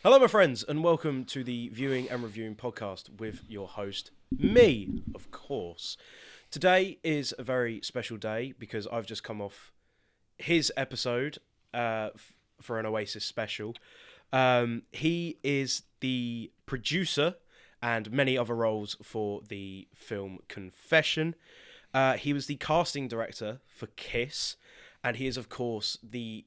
Hello, my friends, and welcome to the Viewing and Reviewing podcast with your host, me, of course. Today is a very special day because I've just come off his episode for an Oasis special. He is the producer and many other roles for the film Confession. He was the casting director for Kiss, and he is, of course, the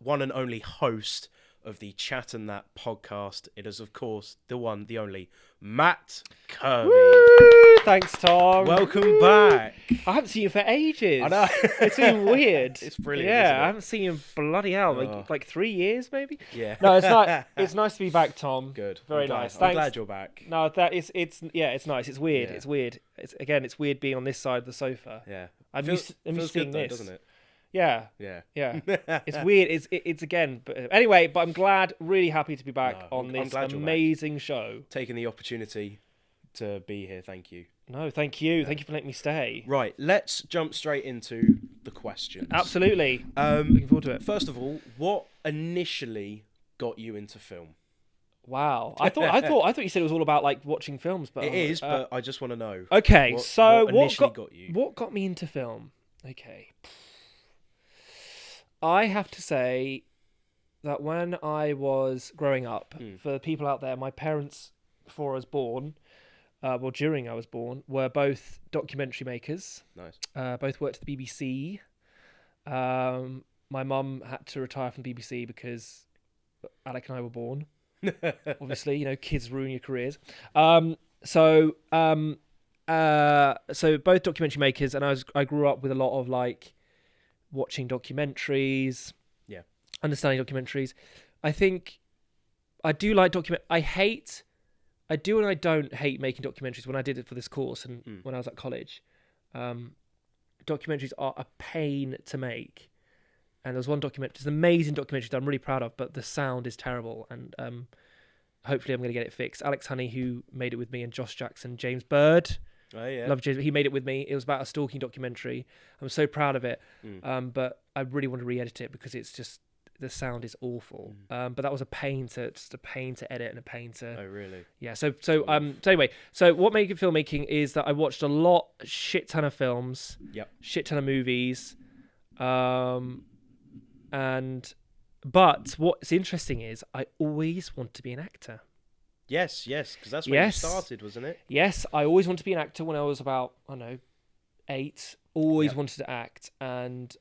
one and only host of the Chat and That podcast. It is, of course, the one, the only, Matt Kirby. Woo! Thanks, Tom. Welcome back. I haven't seen you for ages. I know. It's been weird. It's brilliant, Yeah, isn't it? I haven't seen you in bloody hell, Oh. like 3 years, maybe? Yeah. No, it's nice to be back, Tom. Good. Very I'm glad. nice. I'm Thanks. glad you're back. No, it's nice. It's weird. Yeah. It's weird. It's weird being on this side of the sofa. Yeah. I'm Feels used to seeing good, though, this. doesn't it? Yeah. Yeah. Yeah. It's weird. It's again, but anyway, but I'm glad, really happy to be back No, on I'm this glad you're back. amazing show. Taking the opportunity to be here. Thank you. No, thank you. Thank you for letting me stay. Right. Let's jump straight into the questions. Absolutely. Looking forward to it. First of all, what initially got you into film? Wow, I thought you said it was all about like watching films, but It is, but I just want to know. okay. So what initially got you? What got me into film? Okay, I have to say that when I was growing up, for the people out there, my parents, before I was born, during I was born, were both documentary makers. Nice. Both worked at the BBC. My mum had to retire from the BBC because Alec and I were born. Obviously, you know, kids ruin your careers. So both documentary makers, and I grew up with a lot of like watching documentaries, understanding documentaries. I think I do like I do and I don't hate making documentaries. When I did it for this course and when I was at college, documentaries are a pain to make. And there was one documentary, it's an amazing documentary that I'm really proud of, but the sound is terrible. And hopefully I'm going to get it fixed. Alex Honey, who made it with me, and Josh Jackson, James Bird. Oh, yeah. Love James. He made it with me. It was about a stalking documentary. I'm so proud of it. But I really want to re-edit it because it's just, the sound is awful. But that was a pain to edit and a pain to. Oh, really? Yeah. So anyway, what made filmmaking is that I watched a shit ton of films. Yep. Shit ton of movies. But what's interesting is I always want to be an actor. Yes, because that's where you started, wasn't it? Yes, I always wanted to be an actor when I was about, 8. Always wanted to act and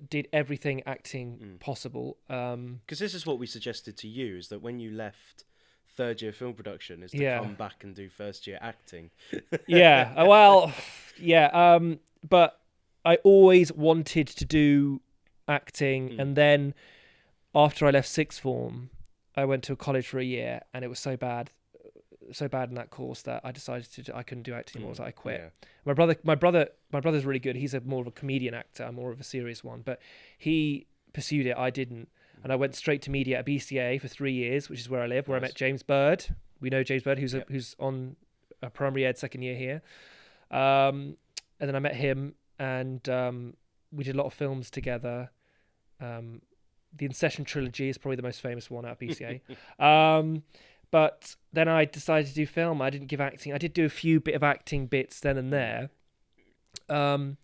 did everything acting possible. Because this is what we suggested to you, is that when you left third year film production, is to come back and do first year acting. Yeah, well, yeah. But I always wanted to do acting, and then after I left sixth form, I went to a college for a year, and it was so bad in that course that I decided I couldn't do acting anymore, so I quit. Yeah. My brother's really good. He's more of a comedian actor. I'm more of a serious one, but he pursued it. I didn't, and I went straight to media at BCA for 3 years, which is where I live, where I met James Bird. We know James Bird, who's on a primary ed second year here, and then I met him. And we did a lot of films together. The Incession trilogy is probably the most famous one out of BCA. But then I decided to do film. I didn't give acting. I did do a few bit of acting bits then and there. I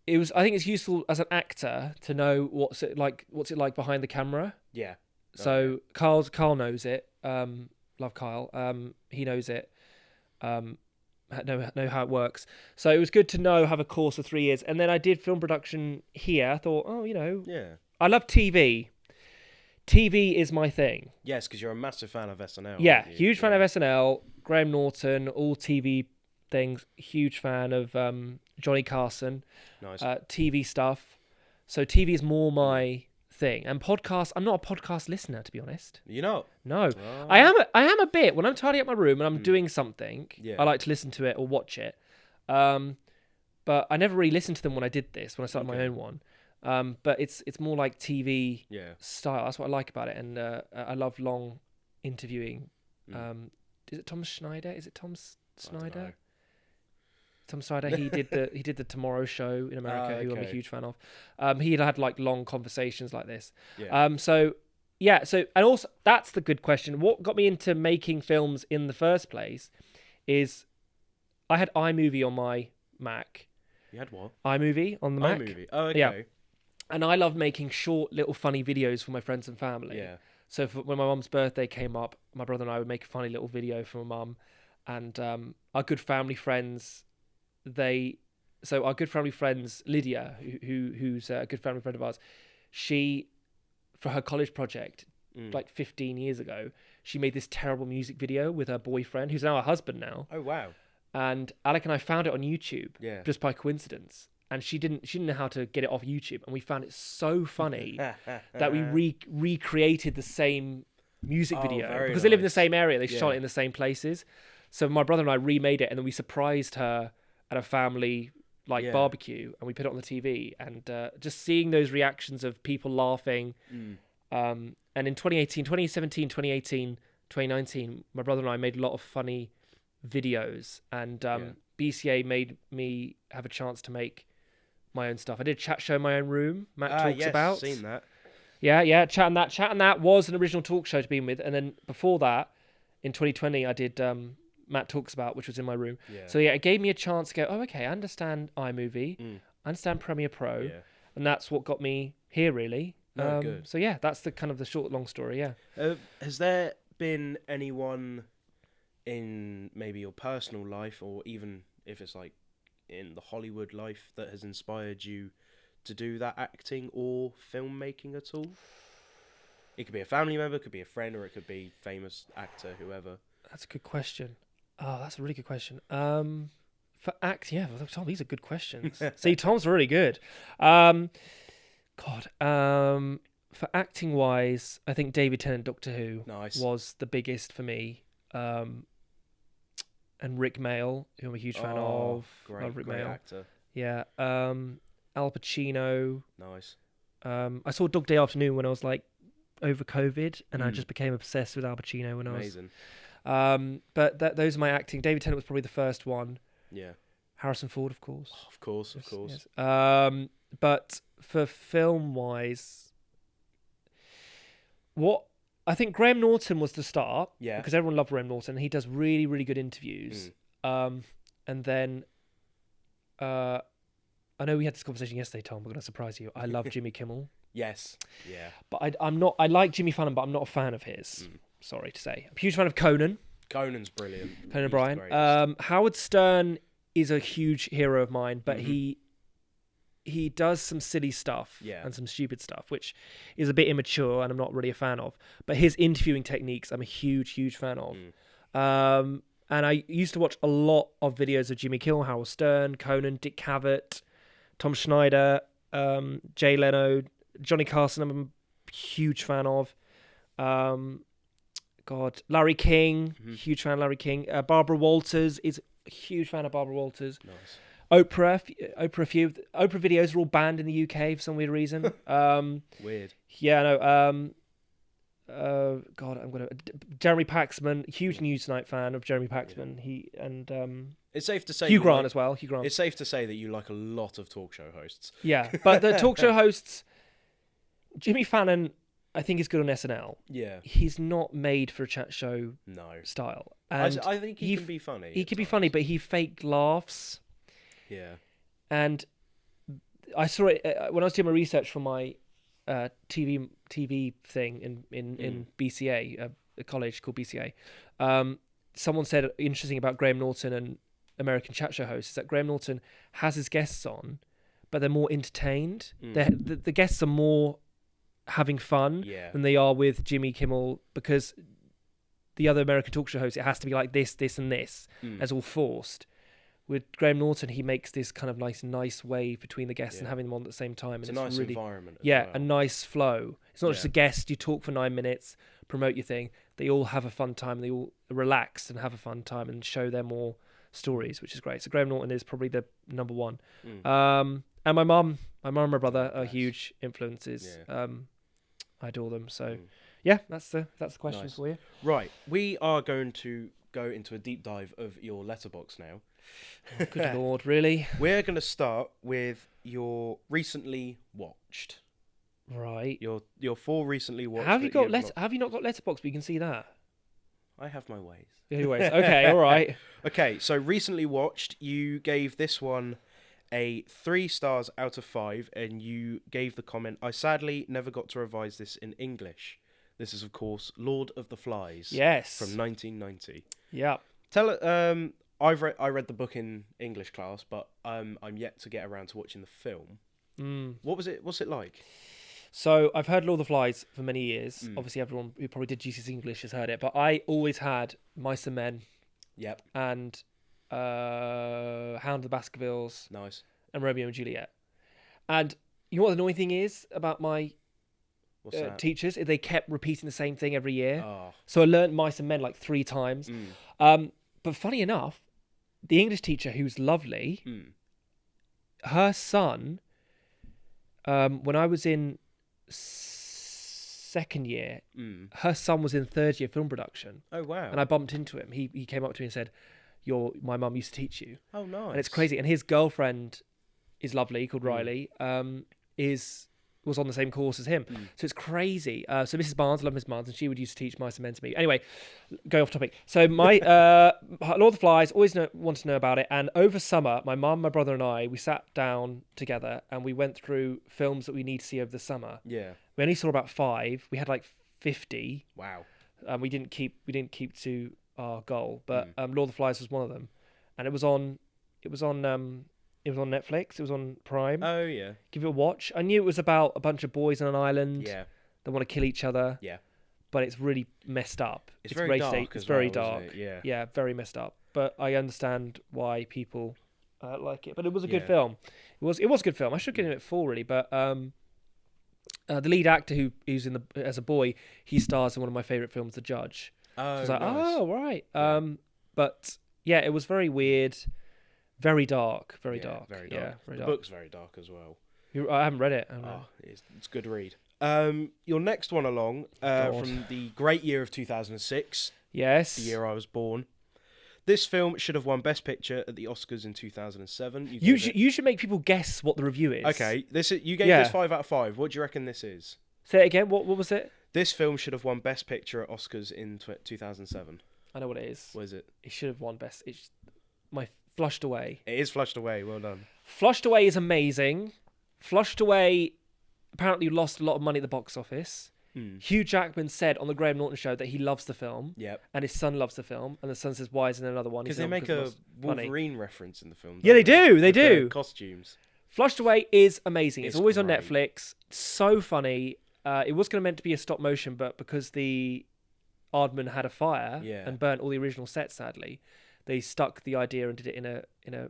think it's useful as an actor to know what's it like behind the camera. Yeah. So Carl knows it. Love Kyle. He knows it. Know how it works. So it was good to have a course of 3 years. And then I did film production here. I thought, I love TV. TV is my thing. Yes, because you're a massive fan of SNL. Yeah, huge fan of SNL. Graham Norton, all TV things. Huge fan of Johnny Carson. Nice. TV stuff. So TV is more my thing. And podcasts, I'm not a podcast listener, to be honest. You know? No. Oh. I am a bit. When I'm tidying up my room and I'm doing something, I like to listen to it or watch it. But I never really listened to them when I did this, when I started my own one. But it's more like TV style. That's what I like about it. And I love long interviewing. Is it Tom Schneider? Is it Tom Snyder? Tom Snyder, he did the Tomorrow Show in America, who I'm a huge fan of. He had like long conversations like this. Yeah. So yeah. So, and also that's the good question. What got me into making films in the first place is I had iMovie on my Mac. You had what? iMovie on the Mac. iMovie. Oh, okay. Yeah. And I love making short, little, funny videos for my friends and family. Yeah. So when my mum's birthday came up, my brother and I would make a funny little video for my mum, and our good family friends, our good family friends Lydia, who's a good family friend of ours, she, for her college project, like 15 years ago, she made this terrible music video with her boyfriend, who's now her husband now. Oh wow. And Alec and I found it on YouTube, just by coincidence. And she didn't know how to get it off YouTube, and we found it so funny that we recreated the same music video because they live in the same area. They shot it in the same places. So my brother and I remade it, and then we surprised her at a family barbecue, and we put it on the TV. And just seeing those reactions of people laughing. And in 2017, 2018, 2019, my brother and I made a lot of funny videos, and BCA made me have a chance to make my own stuff. I did a chat show in my own room. Matt talks about. Seen that. Yeah. Chat and that was an original talk show to begin with, and then before that, in 2020, I did Matt Talks About, which was in my room. Yeah. So it gave me a chance to go, oh, okay, I understand iMovie, I understand Premiere Pro, and that's what got me here, really. Good. So that's the kind of the short, long story. Yeah. Has there been anyone in maybe your personal life, or even if it's like in the Hollywood life, that has inspired you to do that acting or filmmaking at all? It could be a family member, it could be a friend, or it could be famous actor, whoever. That's a good question. Oh, that's a really good question. For acting, Tom, these are good questions. See, Tom's really good. For acting wise, I think David Tennant, Doctor Who, was the biggest for me. And Rick Mayall, who I'm a huge fan of. Love Rick Mayall. Actor. Yeah. Al Pacino. Nice. I saw Dog Day Afternoon when I was like over COVID, and I just became obsessed with Al Pacino when Amazing. I was. But those are my acting. David Tennant was probably the first one. Yeah. Harrison Ford, of course. Oh, of course. Yes. But for film wise, I think Graham Norton was the start. Yeah. Because everyone loved Graham Norton. He does really, really good interviews. And then I know we had this conversation yesterday, Tom. We're going to surprise you. I love Jimmy Kimmel. Yes. Yeah. But I'm not. I like Jimmy Fallon, but I'm not a fan of his. Sorry to say. I'm a huge fan of Conan. Conan's brilliant. Conan O'Brien. Howard Stern is a huge hero of mine, but he does some silly stuff and some stupid stuff, which is a bit immature and I'm not really a fan of. But his interviewing techniques, I'm a huge, huge fan of. And I used to watch a lot of videos of Jimmy Kimmel, Howard Stern, Conan, Dick Cavett, Tom Schneider, Jay Leno, Johnny Carson, I'm a huge fan of. Larry King, huge fan of Larry King. Barbara Walters is a huge fan of Barbara Walters. Nice. Oprah videos are all banned in the UK for some weird reason. Weird. Yeah, no. Jeremy Paxman, huge Newsnight fan of Jeremy Paxman. Yeah. It's safe to say Hugh Grant as well. Hugh Grant. It's safe to say that you like a lot of talk show hosts. Yeah, but the talk show hosts, Jimmy Fallon, I think is good on SNL. Yeah. He's not made for a chat show style. And I think he can be funny. He can be funny, but he fake laughs. Yeah. And I saw it when I was doing my research for my TV thing in BCA, a college called BCA. Someone said interesting about Graham Norton and American chat show hosts is that Graham Norton has his guests on, but they're more entertained. The guests are more having fun than they are with Jimmy Kimmel, because the other American talk show hosts, it has to be like this, and this, as all forced. With Graham Norton, he makes this kind of nice wave between the guests and having them on at the same time. It's and a nice environment. A nice flow. It's not just a guest, you talk for 9 minutes, promote your thing. They all have a fun time. They all relax and have a fun time and show their more stories, which is great. So Graham Norton is probably the number one. And my mum and my brother are huge influences. I adore them. So that's the question for you. Right. We are going to go into a deep dive of your letterbox now. Oh, good Lord, really? We're going to start with your recently watched. Right. Your 4 recently watched. Have you that got Have you not got Letterboxd? But you can see that. I have my ways. Anyways, okay, all right. Okay, so recently watched, you gave this one a 3 stars out of 5, and you gave the comment, I sadly never got to revise this in English. This is, of course, Lord of the Flies. Yes. From 1990. Yeah. I read the book in English class, but I'm yet to get around to watching the film. What's it like? So I've heard Lord of the Flies for many years. Obviously, everyone who probably did GCSE English has heard it, but I always had Mice and Men. Yep. And Hound of the Baskervilles. Nice. And Romeo and Juliet. And you know what the annoying thing is about my teachers? They kept repeating the same thing every year. Oh. So I learned Mice and Men like 3 times. But funny enough, the English teacher, who's lovely, her son, when I was in second year, her son was in third year film production. Oh wow. And I bumped into him. He came up to me and said, my mum used to teach you. Oh nice. And it's crazy. And his girlfriend is lovely, called Riley, was on the same course as him. So it's crazy. So Mrs. Barnes, I love Mrs. Barnes, and she would used to teach Mice and Men to me. Anyway, going off topic. So my Lord of the Flies, always wanted to know about it. And over summer, my mum, my brother and I, we sat down together and we went through films that we need to see over the summer. Yeah. We only saw about 5. We had like 50. Wow. We didn't keep to our goal, but Lord of the Flies was one of them. And it was on Netflix. It was on Prime. Oh yeah. Give it a watch. I knew it was about a bunch of boys on an island. Yeah. That want to kill each other. Yeah. But it's really messed up. It's very dark. It's very well, dark. Isn't it? Yeah. Yeah, very messed up. But I understand why people like it. But it was a good film. It was a good film. I should give it 4 really. But the lead actor who's as a boy, he stars in one of my favorite films, The Judge. Oh. So I was like, nice. oh right. But yeah, it was very weird. Very dark, very dark. Very dark. Yeah, very the dark. book's very dark as well. I haven't read it. It's a good read. Your next one along from the great year of 2006. Yes. The year I was born. This film should have won Best Picture at the Oscars in 2007. You should make people guess what the review is. Okay, you gave this 5 out of 5. What do you reckon this is? Say it again. What was it? This film should have won Best Picture at Oscars in 2007. I know what it is. What is it? It should have won Best. It's Flushed Away. It is Flushed Away. Well done. Flushed Away is amazing. Flushed Away apparently lost a lot of money at the box office. Hugh Jackman said on the Graham Norton show that he loves the film. Yep. And his son loves the film. And the son says, why isn't there another one? Because they make a Wolverine reference in the film. Yeah, they do. They do. Costumes. Flushed Away is amazing. It's always great. On Netflix. It's so funny. It was meant to be a stop motion, but because the Aardman had a fire and burnt all the original sets, sadly, they stuck the idea and did it in a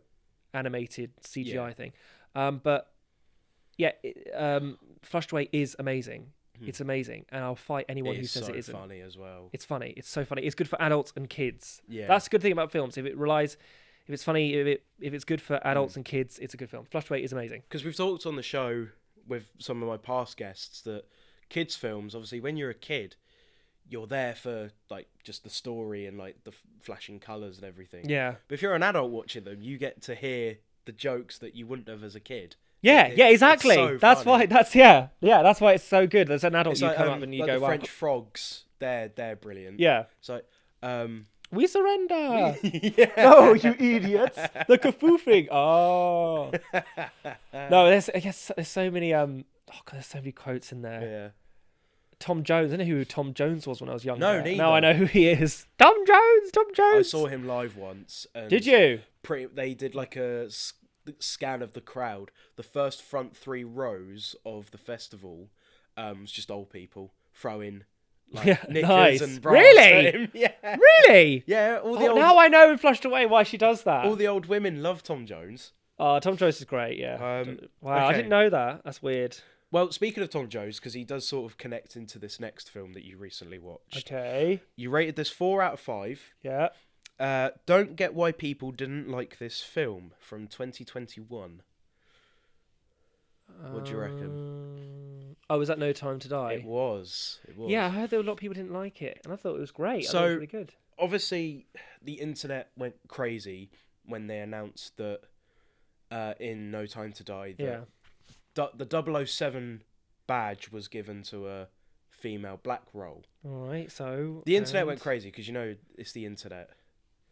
animated CGI thing. But yeah, Flushed Away is amazing. It's amazing, and I'll fight anyone who says it isn't. It's funny as well. It's funny. It's so funny. It's good for adults and kids. Yeah, that's a good thing about films. If it's funny, if it's good for adults and kids, it's a good film. Flushed Away is amazing. Because we've talked on the show with some of my past guests that kids' films, obviously, when you're a kid, you're there for like just the story and like the flashing colours and everything. Yeah. But if you're an adult watching them, you get to hear the jokes that you wouldn't have as a kid. Yeah, exactly. So that's funny. That's why it's so good. As an adult, you come up and you like go, the wow. French frogs, they're brilliant. Yeah. So, we surrender. Yeah. No, you idiots. The kafoofing. Oh. No, there's so many there's so many quotes in there. Yeah. Tom Jones. I don't know who Tom Jones was when I was younger. No, neither. Now I know who he is. Tom Jones. I saw him live once. And did you? They did like a scan of the crowd. The first front 3 rows of the festival was just old people throwing like knickers and bras. Really? At him. Yeah. Really? Yeah. Now I know in Flushed Away why she does that. All the old women love Tom Jones. Tom Jones is great. Yeah. Wow, okay. I didn't know that. That's weird. Well, speaking of Tom Jones, because he does sort of connect into this next film that you recently watched. Okay. You rated this 4 out of 5. Yeah. Don't get why people didn't like this film from 2021. What do you reckon? Oh, was that No Time to Die? It was. Yeah, I heard there were a lot of people didn't like it, and I thought it was great. So, I thought it was really good. Obviously, the internet went crazy when they announced that in No Time to Die, that the 007 badge was given to a female black role. All right, so The internet went crazy because it's the internet.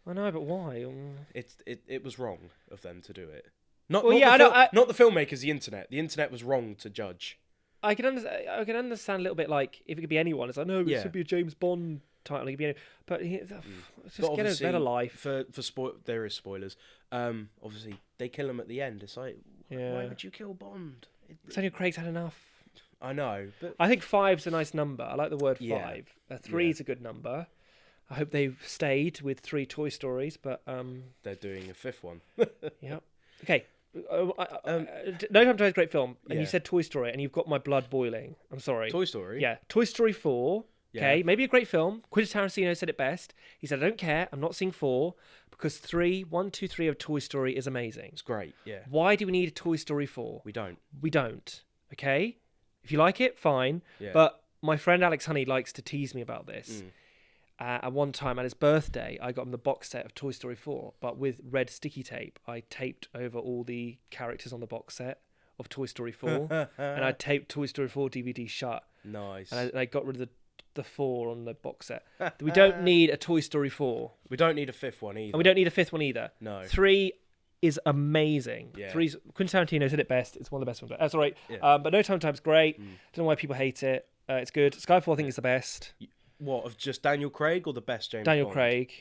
I know, but why? It was wrong of them to do it. Not the filmmakers. The internet. The internet was wrong to judge. I can understand a little bit, like, if it could be anyone. It's like, no, it should be a James Bond title. It could be anyone. But just get a better life. There is spoilers. Obviously, they kill him at the end. It's like, why would you kill Bond? Daniel Craig's had enough. I know, but I think 5's a nice number. I like the word 5. 3's a good number. I hope they've stayed with 3 Toy Stories, but they're doing a 5th one. Yeah. Okay. No Time to Die is a great film, and you said Toy Story, and you've got my blood boiling. I'm sorry. Toy Story? Yeah. Toy Story 4. Okay, maybe a great film. Quentin Tarantino said it best. He said, I don't care. I'm not seeing 4 because 1, 2, 3 of Toy Story is amazing. It's great, yeah. Why do we need a Toy Story 4? We don't. We don't. Okay? If you like it, fine. Yeah. But my friend Alex Honey likes to tease me about this. At one time, at his birthday, I got him the box set of Toy Story 4, but with red sticky tape. I taped over all the characters on the box set of Toy Story 4, and I taped Toy Story 4 DVD shut. Nice. And I got rid of the 4 on the box set. We don't need a Toy Story 4. We don't need a 5th one either. And we don't need a 5th one either. No. 3 is amazing. Yeah. 3's Quentin Tarantino said it best. It's one of the best ones. That's all right. Yeah. But No Time to Die's great. Don't know why people hate it. It's good. Skyfall, I think, is the best. What, of just Daniel Craig or the best James Bond? Daniel Craig.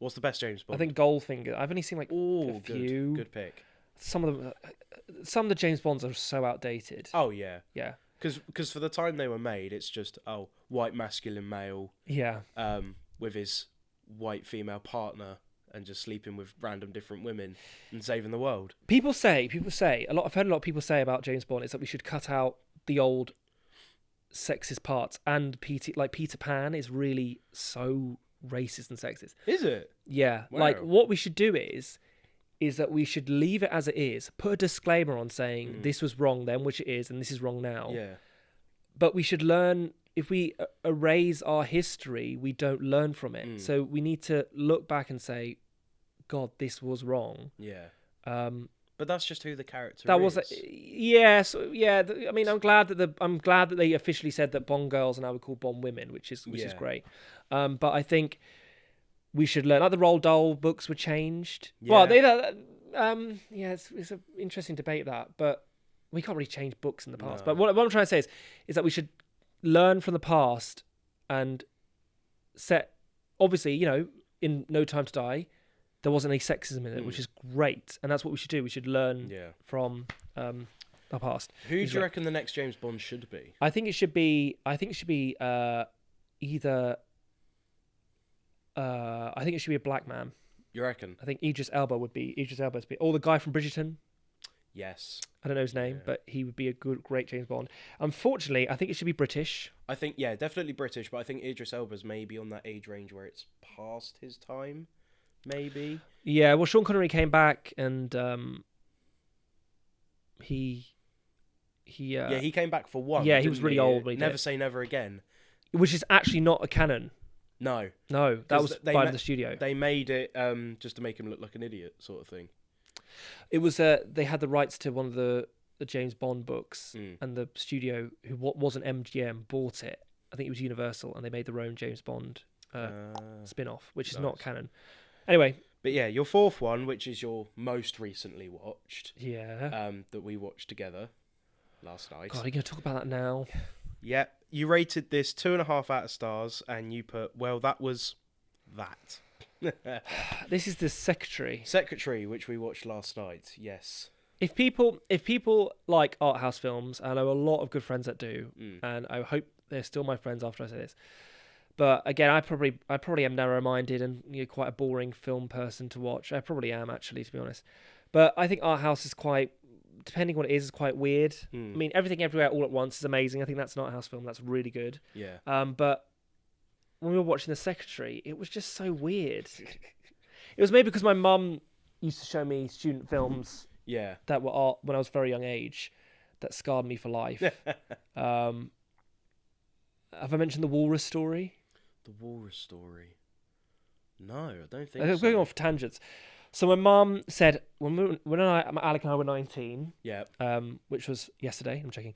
What's the best James Bond? I think Goldfinger. I've only seen like a few. Good pick. Some of the James Bonds are so outdated. Oh yeah. Yeah. Because for the time they were made, it's just white masculine male. Yeah. With his white female partner and just sleeping with random different women and saving the world. I've heard a lot of people say about James Bond is that we should cut out the old sexist parts, and Peter Pan is really so racist and sexist. Is it? Yeah. Wow. Like, what we should do is that we should leave it as it is, put a disclaimer on saying this was wrong then, which it is, and this is wrong now. Yeah. But we should learn. If we erase our history, we don't learn from it. So we need to look back and say, God, this was wrong. Yeah. But that's just who the character that is. I mean, I'm glad that they officially said that Bond girls are now called Bond women, which is great. But I think we should learn. Like the Roald Dahl books were changed. Yeah. Well, it's an interesting debate that, but we can't really change books in the past. No. But what I'm trying to say is that we should learn from the past and set. Obviously, in No Time to Die, there wasn't any sexism in it, which is great, and that's what we should do. We should learn from our past. Who do you reckon the next James Bond should be? I think it should be either. I think it should be a black man. You reckon? I think Idris Elba would be or the guy from Bridgerton. Yes. I don't know his name, but he would be a great James Bond. Unfortunately, I think it should be British. I think, definitely British, but I think Idris Elba's maybe on that age range where it's past his time. Maybe. Yeah, well, Sean Connery came back and he came back for one. Yeah, he was really old. Never Say Never Again. Which is actually not a canon. No, that was by the studio. They made it just to make him look like an idiot, sort of thing. It was they had the rights to one of the James Bond books, and the studio, who wasn't MGM, bought it. I think it was Universal, and they made their own James Bond spin-off, which is not canon. Anyway. But yeah, your fourth one, which is your most recently watched. Yeah. That we watched together last night. God, are you going to talk about that now? Yeah. You rated this 2.5 out of stars, and you put, well, that was that. This is the Secretary. Secretary, which we watched last night. Yes. If people like art house films, I know a lot of good friends that do, and I hope they're still my friends after I say this. But again, I probably am narrow-minded and quite a boring film person to watch. I probably am, actually, to be honest. But I think art house is quite, depending on what it is quite weird. I mean, Everything Everywhere All at Once is amazing. I think that's an art house film. That's really good. Yeah. But when we were watching The Secretary, it was just so weird. It was maybe because my mum used to show me student films that were art when I was a very young age that scarred me for life. Have I mentioned The Walrus Story? The Walrus Story. No, I don't think I'm so. going off tangents. So my mum said Alec and I were 19, Yeah. which was yesterday. I'm checking.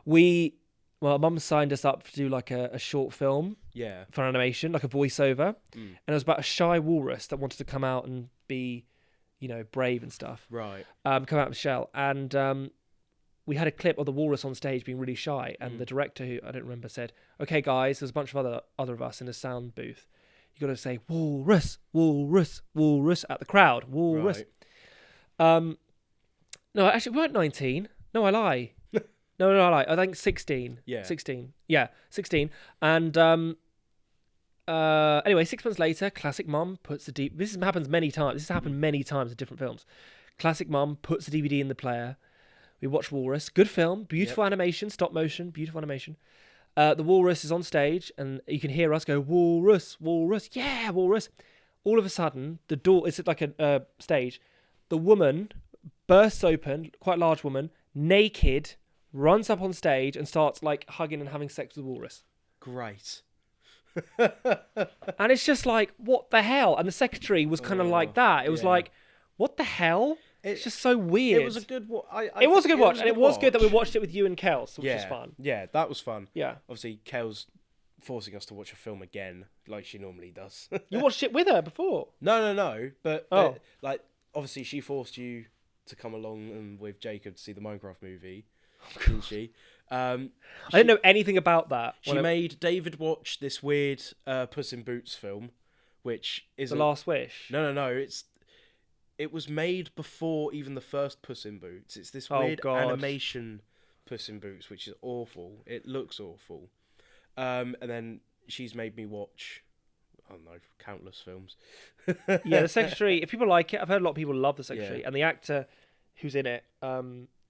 Well, mum signed us up to do like a short film Yeah. for animation, like a voiceover, and it was about a shy walrus that wanted to come out and be, brave and stuff. Right. Come out of the shell, and we had a clip of the walrus on stage being really shy, and the director, who I don't remember, said, "Okay, guys, there's a bunch of other of us in a sound booth. You got to say walrus, walrus, walrus at the crowd, walrus." Right. No, actually, we weren't 19. No, I lie. No, I lie. I think 16. Yeah. 16. Yeah, 16. And anyway, 6 months later, classic mum puts the DVD. This happens many times. This has happened many times in different films. Classic mum puts the DVD in the player. We watch Walrus. Good film. Beautiful animation. Stop motion. Beautiful animation. The walrus is on stage, and you can hear us go, "Walrus, walrus, yeah, walrus." All of a sudden, the door, it's like a stage. The woman bursts open, quite large woman, naked, runs up on stage and starts like hugging and having sex with the walrus. Great. And it's just like, what the hell? And the secretary was kind of like that. It was like, what the hell? It's just so weird. It was a good watch. It was a good watch, and it was good that we watched it with you and Kels, which was fun. Yeah, that was fun. Yeah. Obviously, Kel's forcing us to watch a film again, like she normally does. You watched it with her before? No. But like, obviously, she forced you to come along and with Jacob to see the Minecraft movie, didn't she? I didn't know anything about that. She made David watch this weird Puss in Boots film, which is The Last Wish. No. It was made before even the first Puss in Boots. It's this weird animation Puss in Boots, which is awful. It looks awful. And then she's made me watch, I don't know, countless films. Yeah, The Secretary, if people like it, I've heard a lot of people love The Secretary. And the actor who's in it...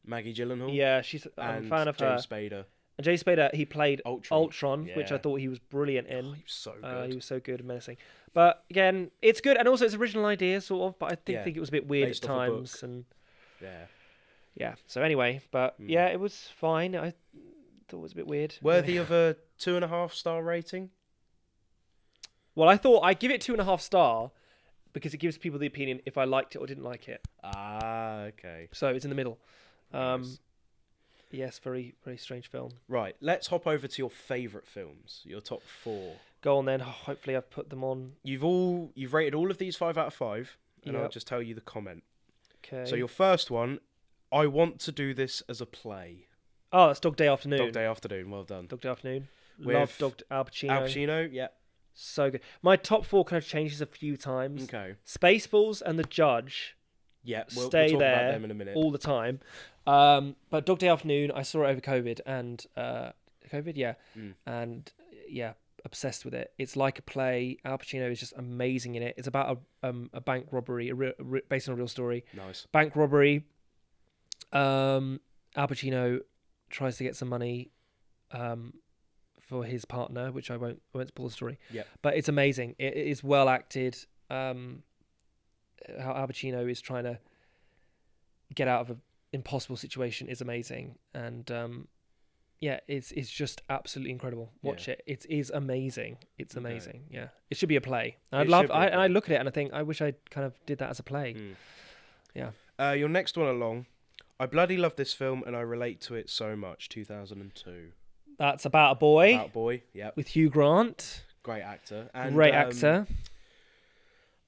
Maggie Gyllenhaal. Yeah, I'm a fan of her. James Spader. And James Spader, he played Ultron, yeah. which I thought he was brilliant in. Oh, he was so good. He was so good and menacing. But again, it's good, and also it's original idea, sort of. But I think it was a bit weird based at off a times, book. and yeah. So anyway, but yeah, it was fine. I thought it was a bit weird. Worthy of a 2.5-star rating. Well, I thought I'd give it 2.5 star because it gives people the opinion if I liked it or didn't like it. Ah, okay. So it's in the middle. Nice. Yes, very, very strange film. Right, let's hop over to your favourite films, your top 4. Go on then. Hopefully I've put them on. You've rated all of these 5 out of 5, and Yep. I'll just tell you the comment. Okay. So your first one, I want to do this as a play. Oh, that's Dog Day Afternoon. Dog Day Afternoon, well done. Dog Day Afternoon. With Love Al Pacino. Al Pacino, yeah. So good. My top 4 kind of changes a few times. Okay. Spaceballs and The Judge Yeah, we'll stay talk there about them in a minute. all the time. But Dog Day Afternoon, I saw it over COVID and and obsessed with it. It's like a play. Al Pacino is just amazing in it. It's about a bank robbery, based on a real story. Nice. Bank robbery. Al Pacino tries to get some money for his partner, which I won't spoil the story. Yeah. But it's amazing. It is well acted. How Al Pacino is trying to get out of an impossible situation is amazing, and it's just absolutely incredible. Watch it. It is amazing. It's amazing. Yeah, it should be a play. And I look at it and I think I wish I kind of did that as a play. Yeah. Your next one along, I bloody love this film and I relate to it so much. 2002. That's About a Boy. About a Boy. Yeah. With Hugh Grant. Great actor. And, Great actor.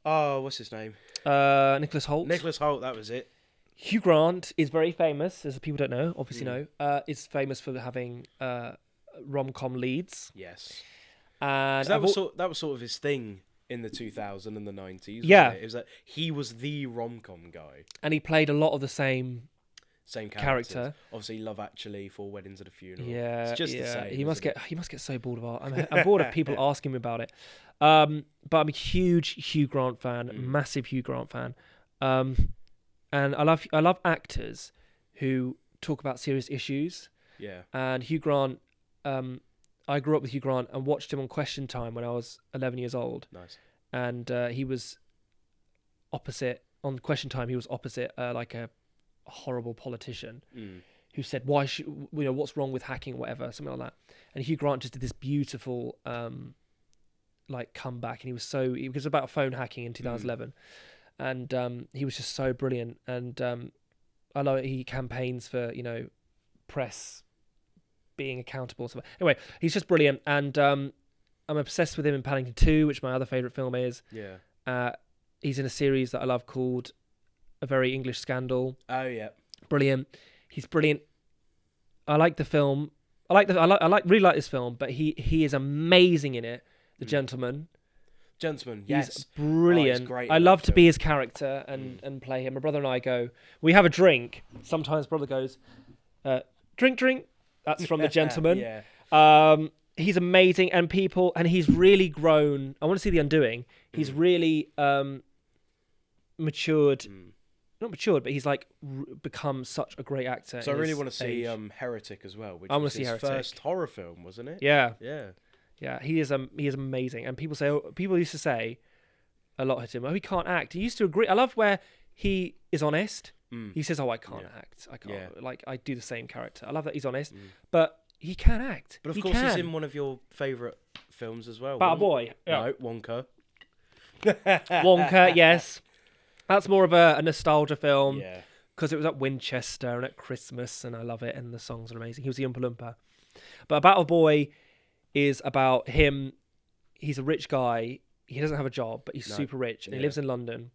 Oh, what's his name? Nicholas Hoult. Nicholas Hoult, that was it. Hugh Grant is very famous, as people don't know, obviously know. Is famous for having rom-com leads. Yes. And that was sort of his thing in the 2000s and the 90s. Yeah. It was that he was the rom-com guy. And he played a lot of the same character. Obviously, Love Actually, 4 Weddings and a Funeral. Yeah, it's just the same. He must get so bored of art. I'm bored of people asking me about it. But I'm a huge Hugh Grant fan, massive Hugh Grant fan. And I love actors who talk about serious issues. Yeah. And Hugh Grant, I grew up with Hugh Grant and watched him on Question Time when I was 11 years old. Nice. And he was opposite on Question Time. He was opposite like a horrible politician who said, what's wrong with hacking or whatever, something like that. And Hugh Grant just did this beautiful like comeback, and it was about phone hacking in 2011, and he was just so brilliant. And I love it. He campaigns for press being accountable. So anyway, he's just brilliant, and I'm obsessed with him in Paddington 2, which my other favourite film is. Yeah. He's in a series that I love called A Very English Scandal. Oh yeah. Brilliant. He's brilliant. I like the film. Really like this film, but he is amazing in it. The Gentleman. Gentleman, He's yes. brilliant. He's great I in love that to film. be his character and play him. My brother and I we have a drink. Sometimes brother goes, drink. That's from The Gentleman. Yeah. He's amazing, and he's really grown. I want to see The Undoing. He's really matured. Not matured, but he's like become such a great actor. So I really want to see Heretic as well, which was his first horror film, wasn't it? Yeah. Yeah. He is amazing, and people used to say a lot to him, "Oh, he can't act." He used to agree. I love where he is honest. He says, "Oh, I can't act. I can't. Like I do the same character." I love that he's honest, but he can act. But of course, he's in one of your favourite films as well. About a Boy. Yeah. No, Wonka. Wonka, yes. That's more of a nostalgia film. Yeah. Because it was at Winchester and at Christmas, and I love it, and the songs are amazing. He was the Oompa Loompa. But About a Boy is about him. He's a rich guy. He doesn't have a job, but he's super rich, and he lives in London.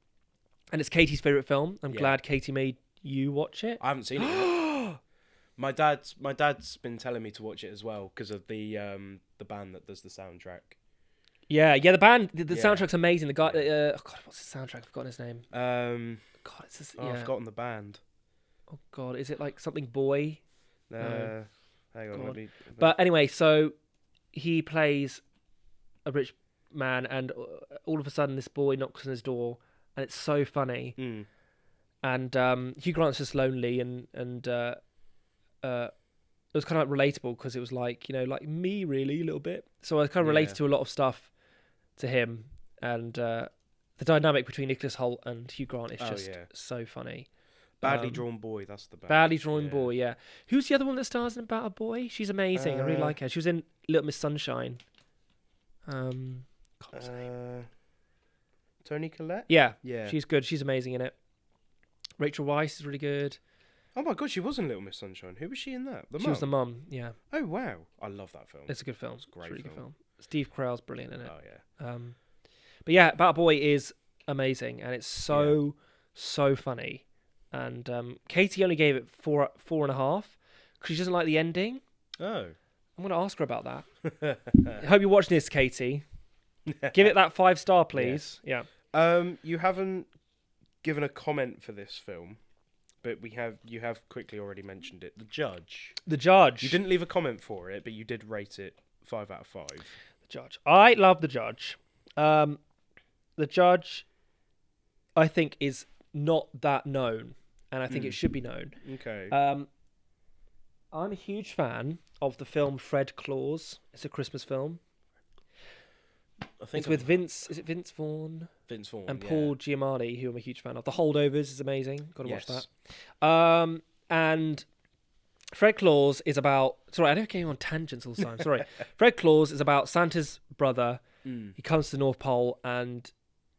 And it's Katie's favourite film. I'm glad Katie made you watch it. I haven't seen it yet. My dad's been telling me to watch it as well because of the band that does the soundtrack. Yeah, the band, the soundtrack's amazing. The guy, God, what's the soundtrack? I've forgotten his name. God, it's just, I've forgotten the band. Oh God, is it like something Boy? Hang on, But anyway, so he plays a rich man, and all of a sudden this boy knocks on his door, and it's so funny. And Hugh Grant's just lonely, and it was kind of like relatable because it was like like me really a little bit. So I kind of related to a lot of stuff to him, and the dynamic between Nicholas Hoult and Hugh Grant is just so funny. Badly Drawn Boy, that's the band. Badly Drawn Boy, yeah. Who's the other one that stars in About a Boy? She's amazing. I really like her. She was in Little Miss Sunshine. What's her name? Toni Collette? Yeah. Yeah. She's good. She's amazing in it. Rachel Weisz is really good. Oh my God, she was in Little Miss Sunshine. Who was she in that? She was the mum, yeah. Oh wow, I love that film. It's a good film. It's a great really film. good film. Steve Carell's brilliant in it. Oh yeah. But yeah, About a Boy is amazing, and it's so funny. And Katie only gave it 4.5 because she doesn't like the ending. Oh. I'm going to ask her about that. I hope you're watching this, Katie. Give it that 5-star, please. Yes. Yeah. You haven't given a comment for this film, but you have quickly already mentioned it. The Judge. The Judge. You didn't leave a comment for it, but you did rate it 5 out of 5. The Judge. I love The Judge. The Judge, I think, is not that known, and I think it should be known. Okay. I'm a huge fan of the film Fred Claus. It's a Christmas film. I think it's with Vince. Is it Vince Vaughn? Vince Vaughn and Paul Giamatti, who I'm a huge fan of. The Holdovers is amazing. Got to watch that. And Fred Claus is about. Sorry, I don't get on tangents all the time. Sorry. Fred Claus is about Santa's brother. He comes to the North Pole, and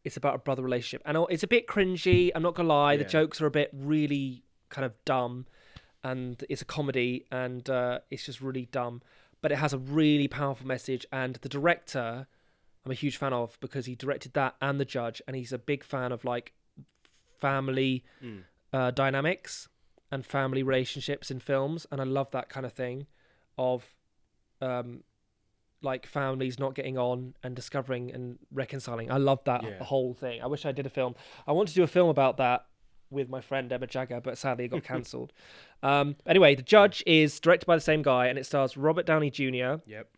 it's about a brother relationship. And it's a bit cringy. I'm not gonna lie. The jokes are a bit really kind of dumb, and it's a comedy, and it's just really dumb. But it has a really powerful message. And the director, I'm a huge fan of because he directed that and The Judge, and he's a big fan of like family dynamics and family relationships in films, and I love that kind of thing of like families not getting on and discovering and reconciling. I love that whole thing. I wish I did a film. I want to do a film about that with my friend Emma Jagger, but sadly it got cancelled. Anyway, The Judge is directed by the same guy, and it stars Robert Downey Jr. Yep.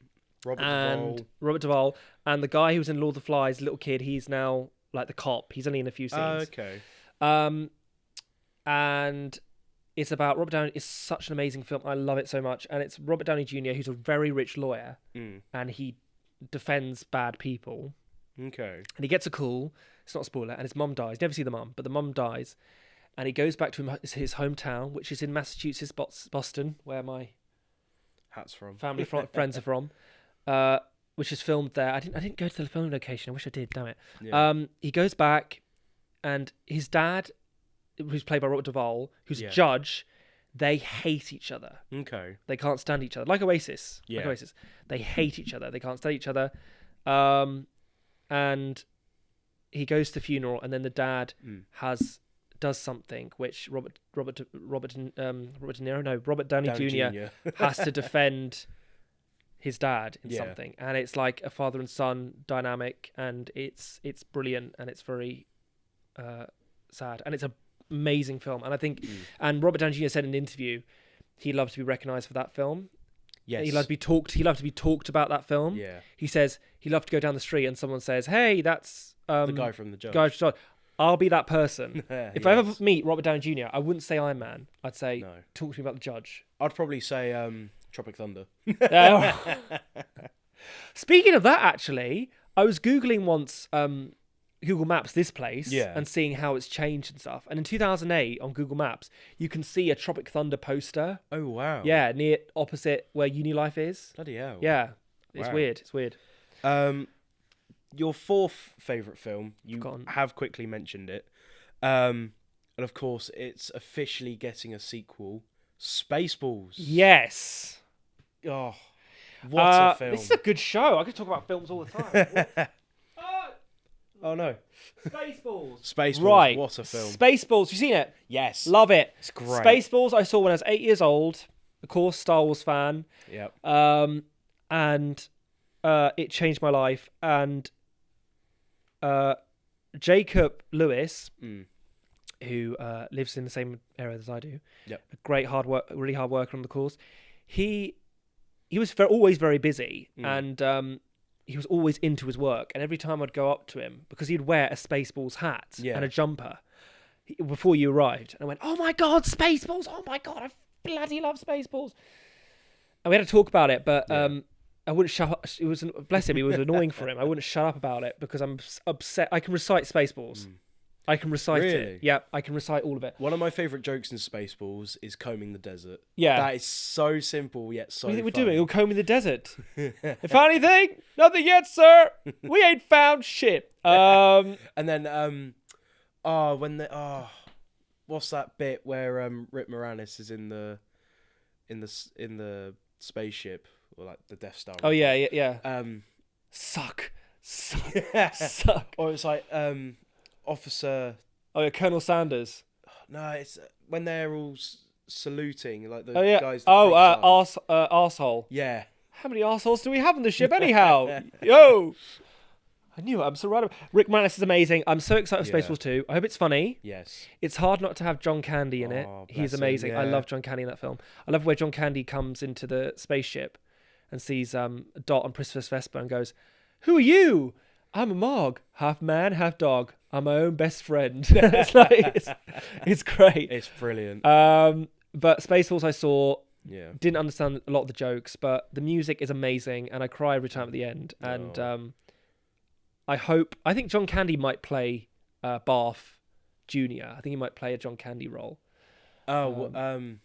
Robert Duvall, and the guy who was in Lord of the Flies, little kid, he's now like the cop. He's only in a few scenes. Okay. And it's about Robert Downey. It's such an amazing film. I love it so much. And it's Robert Downey Jr., who's a very rich lawyer, and he defends bad people. Okay. And he gets a call. It's not a spoiler. And his mum dies. Never see the mum, but the mum dies. And he goes back to his hometown, which is in Massachusetts, Boston, where my hat's from family friends are from. which is filmed there. I didn't go to the filming location. I wish I did. Damn it. Yeah. He goes back, and his dad, who's played by Robert Duvall, who's a judge, they hate each other. Okay. They can't stand each other. Like Oasis. Yeah. Like Oasis. They hate each other. They can't stand each other. And he goes to the funeral, and then the dad does something which Robert Downey Jr. has to defend his dad in something, and it's like a father and son dynamic, and it's brilliant, and it's very sad, and it's an amazing film. And I think, and Robert Downey Jr. said in an interview, he'd love to be recognised for that film. Yes. He loved to be talked. He loved to be talked about that film. Yeah. He says he loved to go down the street and someone says, "Hey, that's the guy from The Judge." I'll be that person. If I ever meet Robert Downey Jr., I wouldn't say Iron Man. I'd say, talk to me about The Judge. I'd probably say Tropic Thunder. Speaking of that, actually, I was Googling once Google Maps this place and seeing how it's changed and stuff. And in 2008 on Google Maps, you can see a Tropic Thunder poster. Oh, wow. Yeah, near opposite where Unilife is. Bloody hell. Yeah, it's weird. It's weird. Your fourth favourite film, you have quickly mentioned it. And of course, it's officially getting a sequel, Spaceballs. Yes. Oh, what a film. This is a good show. I could talk about films all the time. Oh, no. Spaceballs. Spaceballs, right. What a film. Spaceballs, you seen it? Yes. Love it. It's great. Spaceballs, I saw when I was 8 years old. Of course, Star Wars fan. Yep. And it changed my life. And Jacob Lewis, who lives in the same area as I do, a great really hard worker on the course. He was always very busy, and he was always into his work. And every time I'd go up to him, because he'd wear a Spaceballs hat and a jumper before you arrived, and I went, "Oh my God, Spaceballs! Oh my God, I bloody love Spaceballs!" And we had to talk about it, but I wouldn't shut up. It was, bless him, it was annoying for him. I wouldn't shut up about it because I'm upset. I can recite Spaceballs. I can recite it. Yeah, I can recite all of it. One of my favourite jokes in Spaceballs is combing the desert. Yeah. That is so simple yet so What do you think funny. we're doing? We're combing the desert. You found anything? Nothing yet, sir. We ain't found shit. And then, what's that bit where Rick Moranis is in the spaceship, or like the Death Star? Oh yeah. Suck. Or it's like Officer. Oh yeah, Colonel Sanders. No, it's when they're all saluting, like the guys. Arsehole. Yeah. How many arseholes do we have on the ship anyhow? Yo. I knew it. I'm so right. Rick Moranis is amazing. I'm so excited for Spaceballs 2. I hope it's funny. Yes. It's hard not to have John Candy in it. He's amazing. I love John Candy in that film. I love where John Candy comes into the spaceship and sees Dot on Princess Vespa and goes, "Who are you? I'm a Mog, half man, half dog. I'm my own best friend." It's great. It's brilliant. But Spaceballs I saw, didn't understand a lot of the jokes, but the music is amazing, and I cry every time at the end. And I think John Candy might play Barf Jr. I think he might play a John Candy role. The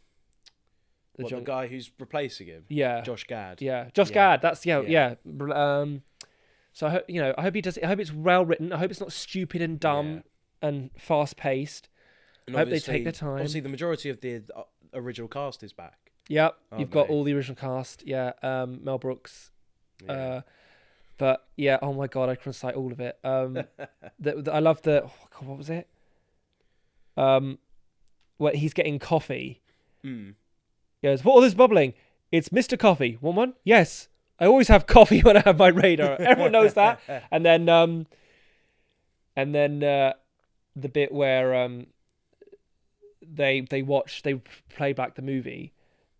guy who's replacing him? Yeah. Josh Gad. Yeah, Josh Gad. That's yeah. So I hope he does. I hope it's well written. I hope it's not stupid and dumb and fast paced. I hope they take their time. Obviously, the majority of the original cast is back. Yep, you've got all the original cast. Yeah, Mel Brooks. Yeah. But yeah, oh my God, I can recite all of it. I love the. Oh God, what was it? Where he's getting coffee. He goes, "What all this bubbling? It's Mr. Coffee. Want one? Yes. I always have coffee when I have my radar." Everyone knows that. And then the bit where they play back the movie,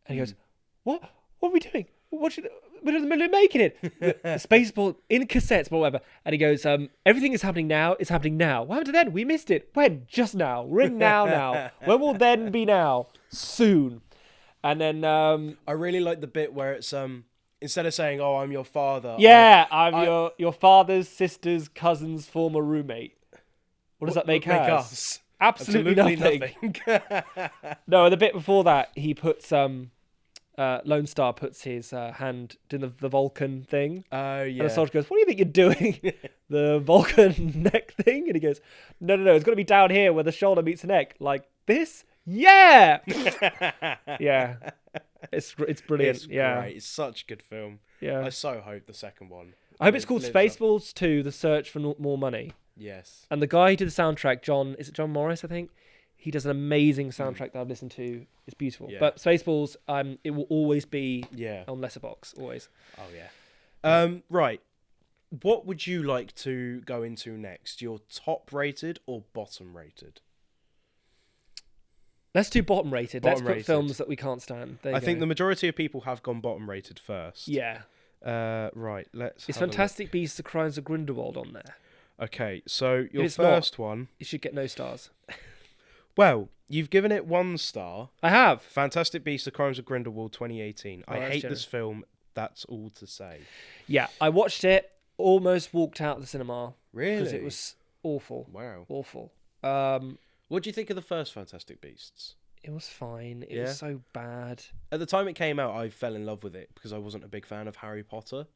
and he goes, "What are we doing? We're in the middle of making it. Spaceball in cassettes, but whatever." And he goes, "Everything is happening now. It's happening now. What happened to then? We missed it. When? Just now. We're in now. When will then be now? Soon." And then I really like the bit where it's instead of saying, "Oh, I'm your father." Yeah, I'm your father's sister's cousin's former roommate. What does that make us? Absolutely nothing. No, the bit before that, he puts Lone Star puts his hand in the Vulcan thing. Oh, yeah. And the soldier goes, "What do you think you're doing?" The Vulcan neck thing. And he goes, No, it's got to be down here where the shoulder meets the neck. Like this? Yeah! Yeah. It's brilliant. It's yeah. great. It's such a good film. Yeah. I so hope the second one. I hope it's called lives up. Spaceballs 2, The Search for More Money. Yes. And the guy who did the soundtrack, is it John Morris, I think? He does an amazing soundtrack that I've listened to. It's beautiful. Yeah. But Spaceballs, it will always be Yeah. on Letterboxd, always. Oh, yeah. Right. What would you like to go into next? Your top rated or bottom rated? Let's do bottom rated. Let's put Bottom-rated. films that we can't stand. There you I think go. the majority of people have gone bottom rated first. Yeah. Right. Let's. Is have a look. Fantastic Beasts: The Crimes of Grindelwald on there? Okay. So your it's first one. It should get no stars. Well, you've given it 1 star. I have. Fantastic Beasts: The Crimes of Grindelwald 2018. Oh, I that's hate generous. this film. That's all to say. Yeah, I watched it. Almost walked out of the cinema Really? because it was awful. Wow. Awful. What do you think of the first Fantastic Beasts? It was fine. It Yeah? was so bad. At the time it came out, I fell in love with it because I wasn't a big fan of Harry Potter.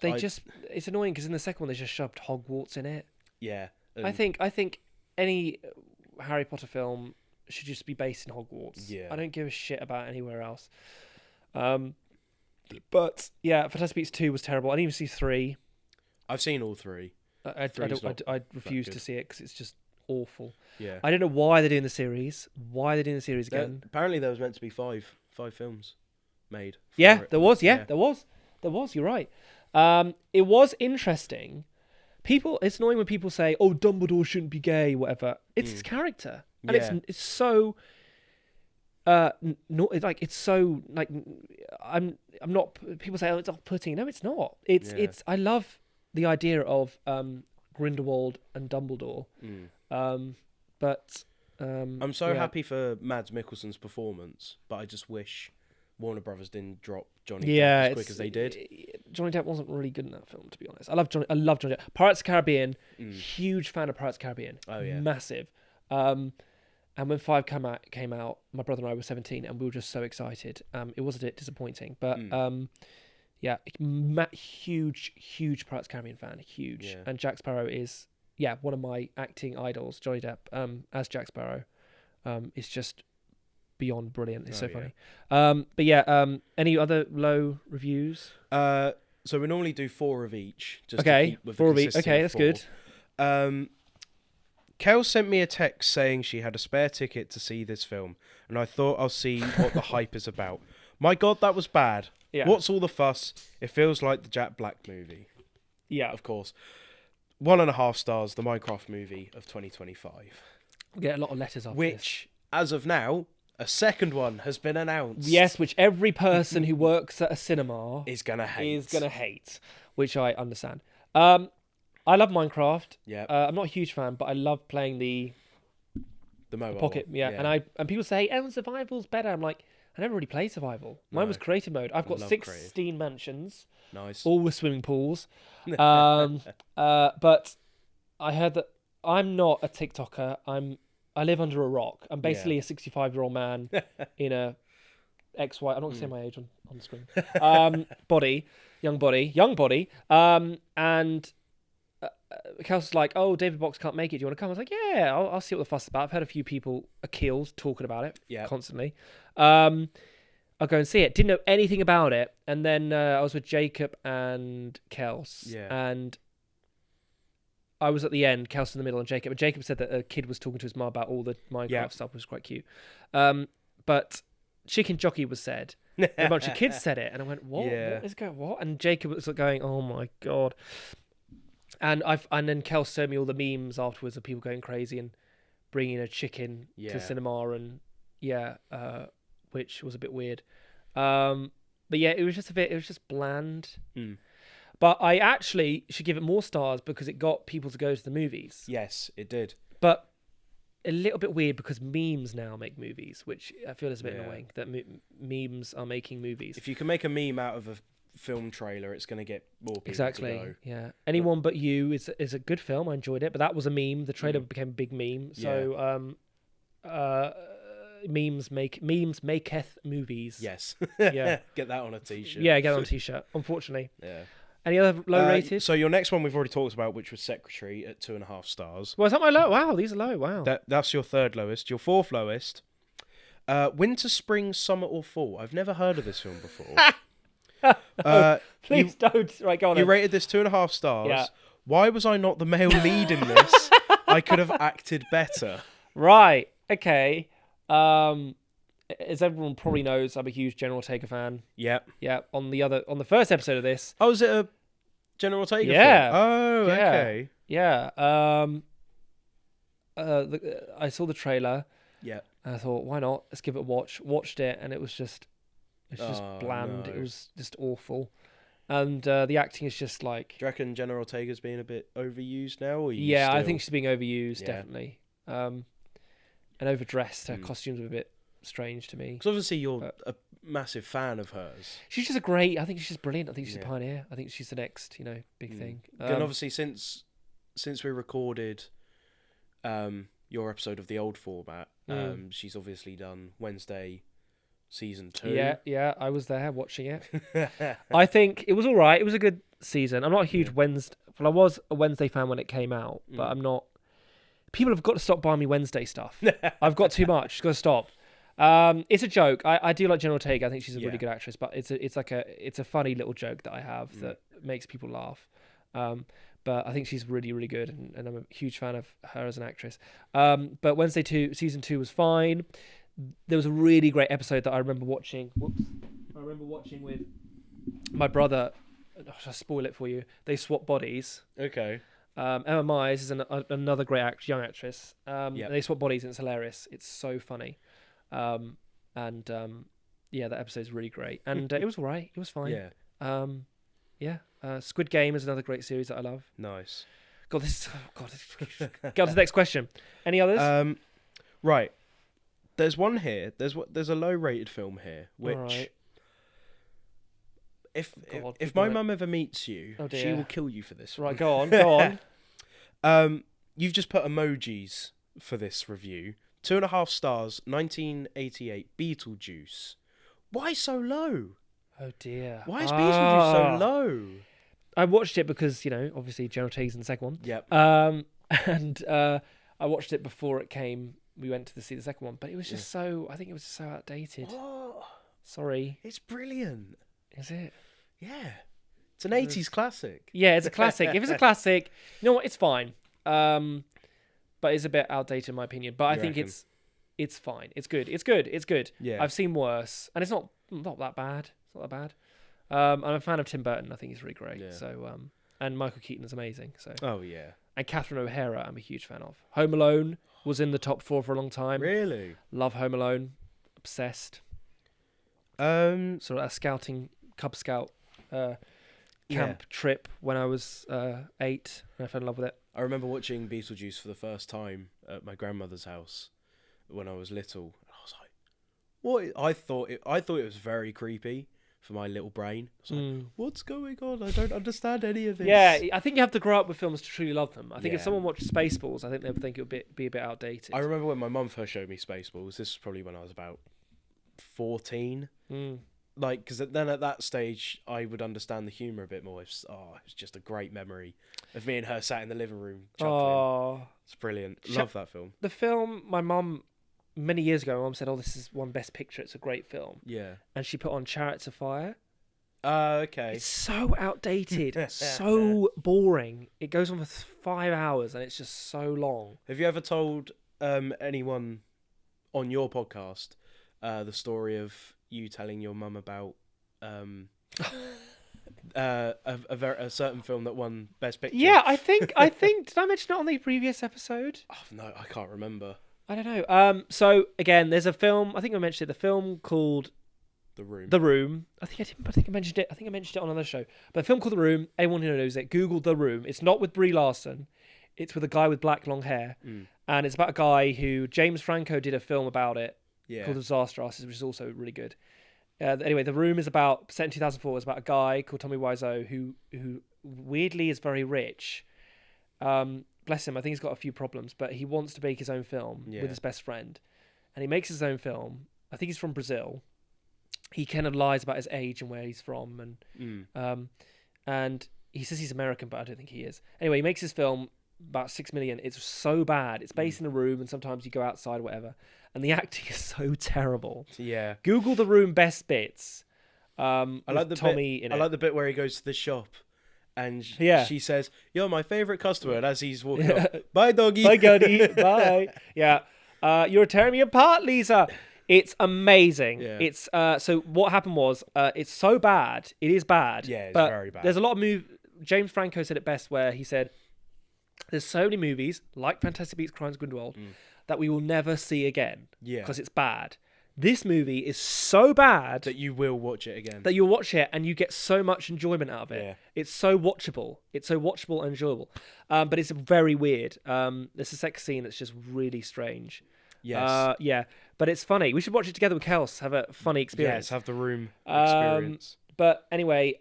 It's annoying because in the second one they just shoved Hogwarts in it. Yeah. I think any Harry Potter film should just be based in Hogwarts. Yeah. I don't give a shit about anywhere else. But yeah, Fantastic Beasts 2 was terrible. I didn't even see 3. I've seen all 3. I refuse to good. see it because it's just awful. Yeah. I don't know why they're doing the series. Why they're doing the series again? Apparently there was meant to be five films made. for Yeah, it. there was. Yeah. There was. You're right. It was interesting. It's annoying when people say, "Oh, Dumbledore shouldn't be gay," whatever. It's his character, and it's so. It's so like I'm not. People say, "Oh, it's off-putting." No, it's not. It's. I love the idea of Grindelwald and Dumbledore. But I'm so happy for Mads Mikkelsen's performance, but I just wish Warner Brothers didn't drop Johnny Depp as quick as they did. Johnny Depp wasn't really good in that film, to be honest. I love Johnny Depp. Pirates of the Caribbean, huge fan of Pirates of the Caribbean. Oh yeah, massive. And when 5 came out, my brother and I were 17, and we were just so excited. It was a bit disappointing, but yeah, huge Pirates of the Caribbean fan, huge. Yeah. And Jack Sparrow is one of my acting idols. Johnny Depp as Jack Sparrow is just beyond brilliant. It's so funny. But yeah, any other low reviews? So we normally do 4 of each. Just okay, to keep with 4 the of each. Okay, that's 4. good. Kel sent me a text saying she had a spare ticket to see this film, and I thought I'll see what the hype is about. My God, that was bad. Yeah. What's all the fuss? It feels like the Jack Black movie. Yeah, Of course. 1.5 stars, the Minecraft movie of 2025. we get a lot of letters after this. Which, as of now, a second one has been announced. Yes, which every person who works at a cinema Is going to hate. Which I understand. I love Minecraft. Yeah. I'm not a huge fan, but I love playing the mobile Pocket. one. Yeah, and people say, "Oh, survival's better." I'm like, I never really played survival. Mine was creative mode. I've got love 16 mansions, Nice. all with swimming pools. But I heard that I'm not a TikToker. I live under a rock. I'm basically a 65-year-old man in a XY. I'm not gonna say my age on screen. Young body. And Kelsey's like, "Oh, David Box can't make it. Do you want to come?" I was like, "Yeah, I'll see what the fuss is about." I've had a few people, Akil, talking about it constantly. I'll go and see it. Didn't know anything about it, and then I was with Jacob and Kels, and I was at the end, Kels in the middle, and Jacob. And Jacob said that a kid was talking to his mum about all the Minecraft stuff, which was quite cute. But Chicken Jockey was said. And a bunch of kids said it, and I went, "What? What is going? What?" And Jacob was going, "Oh my God." And then Kel showed me all the memes afterwards of people going crazy and bringing a chicken to the cinema, and which was a bit weird. But yeah, it was just bland. But I actually should give it more stars because it got people to go to the movies. Yes, it did. But a little bit weird because memes now make movies, which I feel is a bit annoying that memes are making movies. If you can make a meme out of a film trailer, it's going to get more people to go. Yeah. Anyone But You is a good film. I enjoyed it, but that was a meme. The trailer became a big meme. So memes maketh movies. Yes. Yeah. Get that on a t-shirt. Yeah, get on a t-shirt. Unfortunately. Yeah. Any other low rated? So your next one we've already talked about, which was Secretary at 2.5 stars. Well, is that my low? Wow, these are low. Wow. That's your third lowest. Your fourth lowest. Winter, spring, summer, or fall. I've never heard of this film before. Please don't. Right, go on. You then. rated this 2.5 stars. Yeah. Why was I not the male lead in this? I could have acted better. Right. Okay. As everyone probably knows, I'm a huge General Ortega fan. Yep. Yeah. On the first episode of this. Oh, is it a General Ortega Yeah. film? Oh, Yeah. okay. Yeah. I saw the trailer. Yeah. And I thought, why not? Let's give it a watch. Watched it, and it's just Oh, bland. no. It was just awful. And the acting is just like. Do you reckon General Ortega's being a bit overused now? Or Yeah, I think she's being overused, Yeah. definitely. And overdressed. Her costumes were a bit strange to me. Because obviously you're a massive fan of hers. She's just I think she's brilliant. I think she's Yeah. a pioneer. I think she's the next, big thing. And obviously since we recorded your episode of the old format, she's obviously done Wednesday season 2. Yeah, I was there watching it. I think it was all right. It was a good season. I'm not a huge Wednesday. Well, I was a Wednesday fan when it came out, but I'm not. People have got to stop buying me Wednesday stuff. I've got too much. It's got to stop. It's a joke. I do like Jen Ortega. I think she's a really good actress, but it's a funny little joke that I have that makes people laugh. But I think she's really, really good, and I'm a huge fan of her as an actress. But Wednesday season 2 was fine. There was a really great episode that I remember watching. I remember watching with my brother. Should I spoil it for you? They swap bodies. Okay. Emma Myers is another great young actress. They swap bodies and it's hilarious. It's so funny. That episode is really great. And it was all right. It was fine. Yeah. Squid Game is another great series that I love. Nice. God, Go on to the next question. Any others? Right. There's one here. There's a low-rated film here, which right. if my mum ever meets you, she will kill you for this. Right, go on. You've just put emojis for this review. 2.5 stars. 1988 Beetlejuice. Why so low? Oh dear. Why is Beetlejuice so low? I watched it because obviously General Ortega's in the second one. Yep. And I watched it before it came. We went to see the second one, but it was just I think it was so outdated. Oh, Sorry. it's brilliant. Is it? Yeah. It's an 80s classic. Yeah, it's a classic. If it's a classic, you know what? It's fine. But it's a bit outdated in my opinion. But I think it's fine. It's good. It's good. Yeah. I've seen worse, and it's not that bad. It's not that bad. I'm a fan of Tim Burton. I think he's really great. Yeah. So and Michael Keaton is amazing. So Oh yeah. and Catherine O'Hara, I'm a huge fan of. Home Alone was in the top 4 for a long time. Really? Love Home Alone. Obsessed. Sort of a Cub Scout camp trip when I was 8, and I fell in love with it. I remember watching Beetlejuice for the first time at my grandmother's house when I was little. I was like, "What?" I thought it was very creepy for my little brain. I was like, "What's going on? I don't understand any of this." Yeah, I think you have to grow up with films to truly love them. I think if Yeah. someone watched Spaceballs, I think they would think it would be a bit outdated. I remember when my mum first showed me Spaceballs. This was probably when I was about 14. Like, because then at that stage, I would understand the humour a bit more. It's just a great memory of me and her sat in the living room chuckling. Oh, It's brilliant. Love that film. the film, my mum, many years ago, my mum said, "Oh, this is one Best Picture. It's a great film." Yeah. And she put on Chariots of Fire. Okay. It's so outdated, so boring. It goes on for 5 hours, and it's just so long. Have you ever told anyone on your podcast the story of you telling your mum about a certain film that won Best Picture? Yeah, I think. Did I mention it on the previous episode? Oh, no, I can't remember. I don't know. So again, there's a film. I think I mentioned it. The film called The Room. The Room. I think I mentioned it. I think I mentioned it on another show. But a film called The Room. Anyone who knows it, Google The Room. It's not with Brie Larson. It's with a guy with black long hair, and it's about a guy who James Franco did a film about it called Disaster Artist, which is also really good. Anyway, The Room is set in 2004. It's about a guy called Tommy Wiseau who weirdly is very rich. Bless him. I think he's got a few problems, but he wants to make his own film with his best friend. and he makes his own film. I think he's from Brazil. He kind of lies about his age and where he's from, and he says he's American, but I don't think he is. Anyway, he makes his film, about 6 million. It's so bad. It's based in a room, and sometimes you go outside or whatever. And the acting is so terrible. Yeah. Google The Room best bits. I like the Tommy bit, in I it. like the bit where he goes to the shop, and she says, "You're my favorite customer." And as he's walking off, "Bye, doggy." Bye, Goody. Bye. Yeah. You're tearing me apart, Lisa. It's amazing. Yeah. It's so what happened was it's so bad. It is bad. Yeah, it's but very bad. There's a lot of James Franco said it best, where he said, "There's so many movies like Fantastic Beasts, Crimes of Grindelwald that we will never see again because it's bad. This movie is so bad that you will watch it again. That you'll watch it and you get so much enjoyment out of it. Yeah. It's so watchable. It's so watchable and enjoyable. But it's very weird. There's a sex scene that's just really strange. Yes. Yeah. But it's funny. We should watch it together with Kels. Have a funny experience. Yes, have the Room experience. But anyway,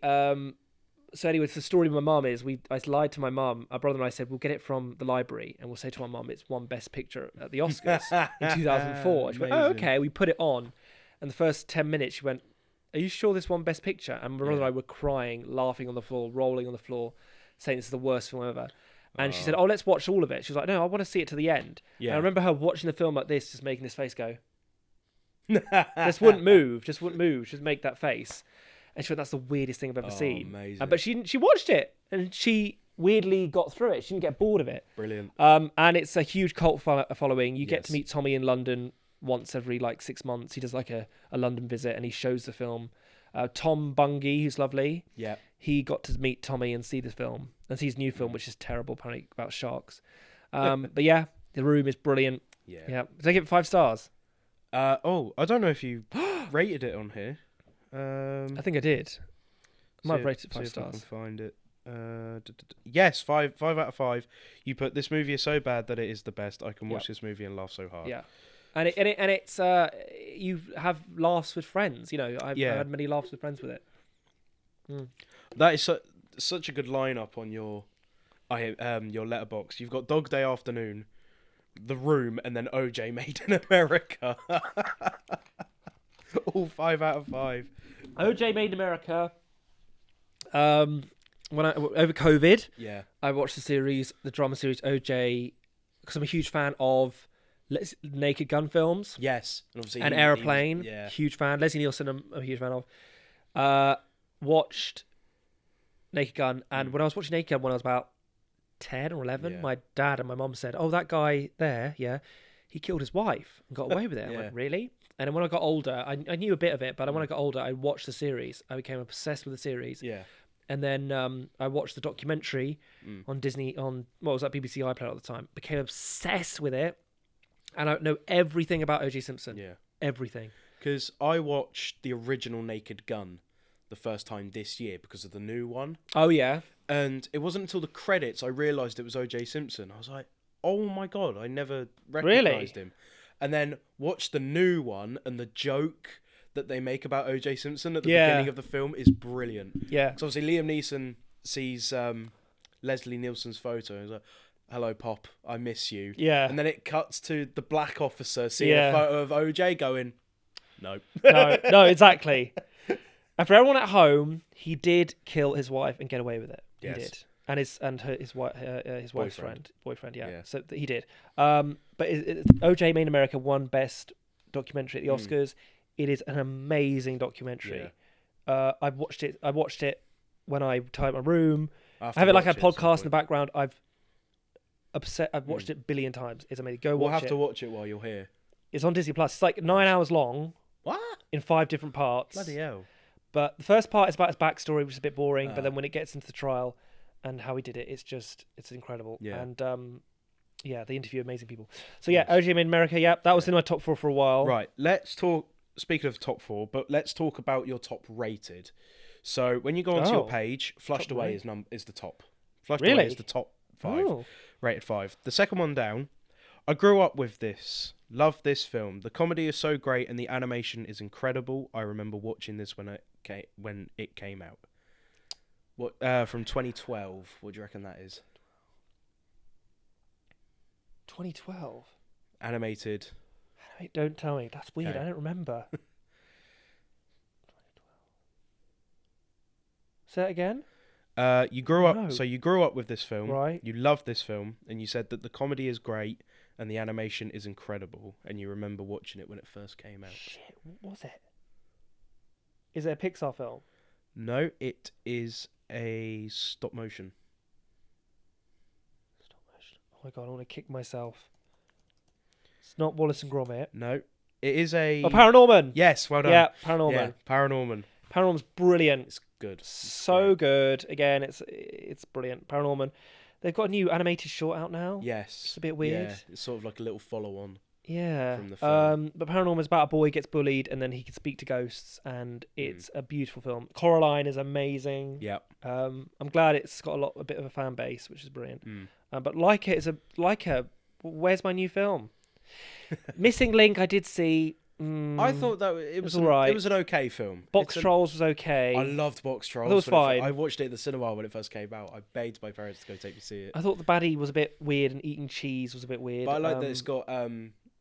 so anyway, the story of my mum is I lied to my mum. Our brother and I said we'll get it from the library and we'll say to my mum it's won Best Picture at the Oscars in 2004. She went, "Oh, okay." We put it on, and the first 10 minutes she went, "Are you sure this won Best Picture?" And my brother and I were crying, laughing on the floor, rolling on the floor, saying this is the worst film ever. And she said, "Oh, let's watch all of it." She was like, "No, I want to see it to the end." Yeah. And I remember her watching the film like this, just making this face go. Just wouldn't move. Just make that face. And she went, "That's the weirdest thing I've ever seen." Amazing. But she watched it and she weirdly got through it. She didn't get bored of it. Brilliant. And it's a huge cult following. You get to meet Tommy in London once every 6 months. He does a London visit and he shows the film. Tom Bungie, who's lovely. Yeah. He got to meet Tommy and see the film and see his new film, which is terrible, apparently about sharks. But yeah, The Room is brilliant. Yeah. Did I give it 5 stars? I don't know if you rated it on here. I think I did. I might have rated it 5 stars. I can find it. Yes, 5 out of 5. You put, "This movie is so bad that it is the best. I can watch this movie and laugh so hard." Yeah, and it's you have laughs with friends. I've had many laughs with friends with it. That is such a good lineup on your letterbox. You've got Dog Day Afternoon, The Room, and then OJ Made in America. All 5 out of 5. OJ Made in America. When over COVID, I watched the drama series OJ, because I'm a huge fan of Naked Gun films. Yes, and obviously Aeroplane. Huge fan. Leslie Nielsen, I'm a huge fan of. Watched Naked Gun, and when I was watching Naked Gun when I was about 10 or 11, my dad and my mum said, "Oh, that guy there, he killed his wife and got away with it." I went, "Really?" And then when I got older, I knew a bit of it, but when I got older, I watched the series. I became obsessed with the series. Yeah. And then I watched the documentary on Disney, what was that, BBC iPlayer at the time. Became obsessed with it. And I know everything about O.J. Simpson. Yeah. Everything. Because I watched the original Naked Gun the first time this year because of the new one. Oh, yeah. And it wasn't until the credits I realised it was O.J. Simpson. I was like, oh my God, I never recognised him. And then watched the new one, and the joke that they make about O.J. Simpson at the beginning of the film is brilliant. Yeah. So obviously Liam Neeson sees Leslie Nielsen's photo and he's like, "Hello, Pop, I miss you." Yeah. And then it cuts to the black officer seeing a photo of O.J. going, "No." No, exactly. And for everyone at home, he did kill his wife and get away with it. Yes. He did. And his wife's boyfriend, yeah. So he did. But OJ Made in America won Best Documentary at the Oscars. It is an amazing documentary. Yeah. I watched it when I tied my room. I have it like a podcast in the background. I've watched it a billion times. It's amazing. We'll have to watch it while you're here. It's on Disney Plus. It's like 9 hours long. What? In 5 different parts. Bloody hell. But the first part is about his backstory, which is a bit boring. But then when it gets into the trial and how he did it, it's incredible. Yeah. And they interview amazing people. So OJ Made in America. Yeah, that was in my top 4 for a while. Right. Let's talk. Speaking of top 4, but let's talk about your top rated. So when you go onto your page, Flushed Away is the top. Flushed Away is the top 5, rated 5. The second one down. I grew up with this. Love this film. The comedy is so great and the animation is incredible. I remember watching this when it came out. What from 2012? What do you reckon that is? 2012. Animated Wait, don't tell me. That's weird. Okay. I don't remember. Say it again. You grew up. No. So you grew up with this film, Right. You loved this film, and you said that the comedy is great and the animation is incredible, and you remember watching it when it first came out. Shit, what was it? Is it a Pixar film? No, it is a stop motion. Stop motion. Oh my god, I want to kick myself. It's not Wallace and Gromit. No, it is a. Oh, Paranorman. Yes, well done. Yeah, Paranorman. Yeah, Paranorman. Paranorman's brilliant. It's good. So good. Again, it's brilliant. Paranorman. They've got a new animated short out now. Yes. It's a bit weird. Yeah, it's sort of like a little follow-on. Yeah. From the film. But Paranorman's about a boy gets bullied and then he can speak to ghosts, and it's a beautiful film. Coraline is amazing. Yeah. I'm glad it's got a bit of a fan base, which is brilliant. But Leica, where's my new film? Missing Link, I did see. I thought that it was alright. It was an okay film. Box Trolls was okay. I loved Box Trolls. It was fine. I watched it at the cinema when it first came out. I begged my parents to go take me see it. I thought the baddie was a bit weird, and eating cheese was a bit weird. But I like that it's got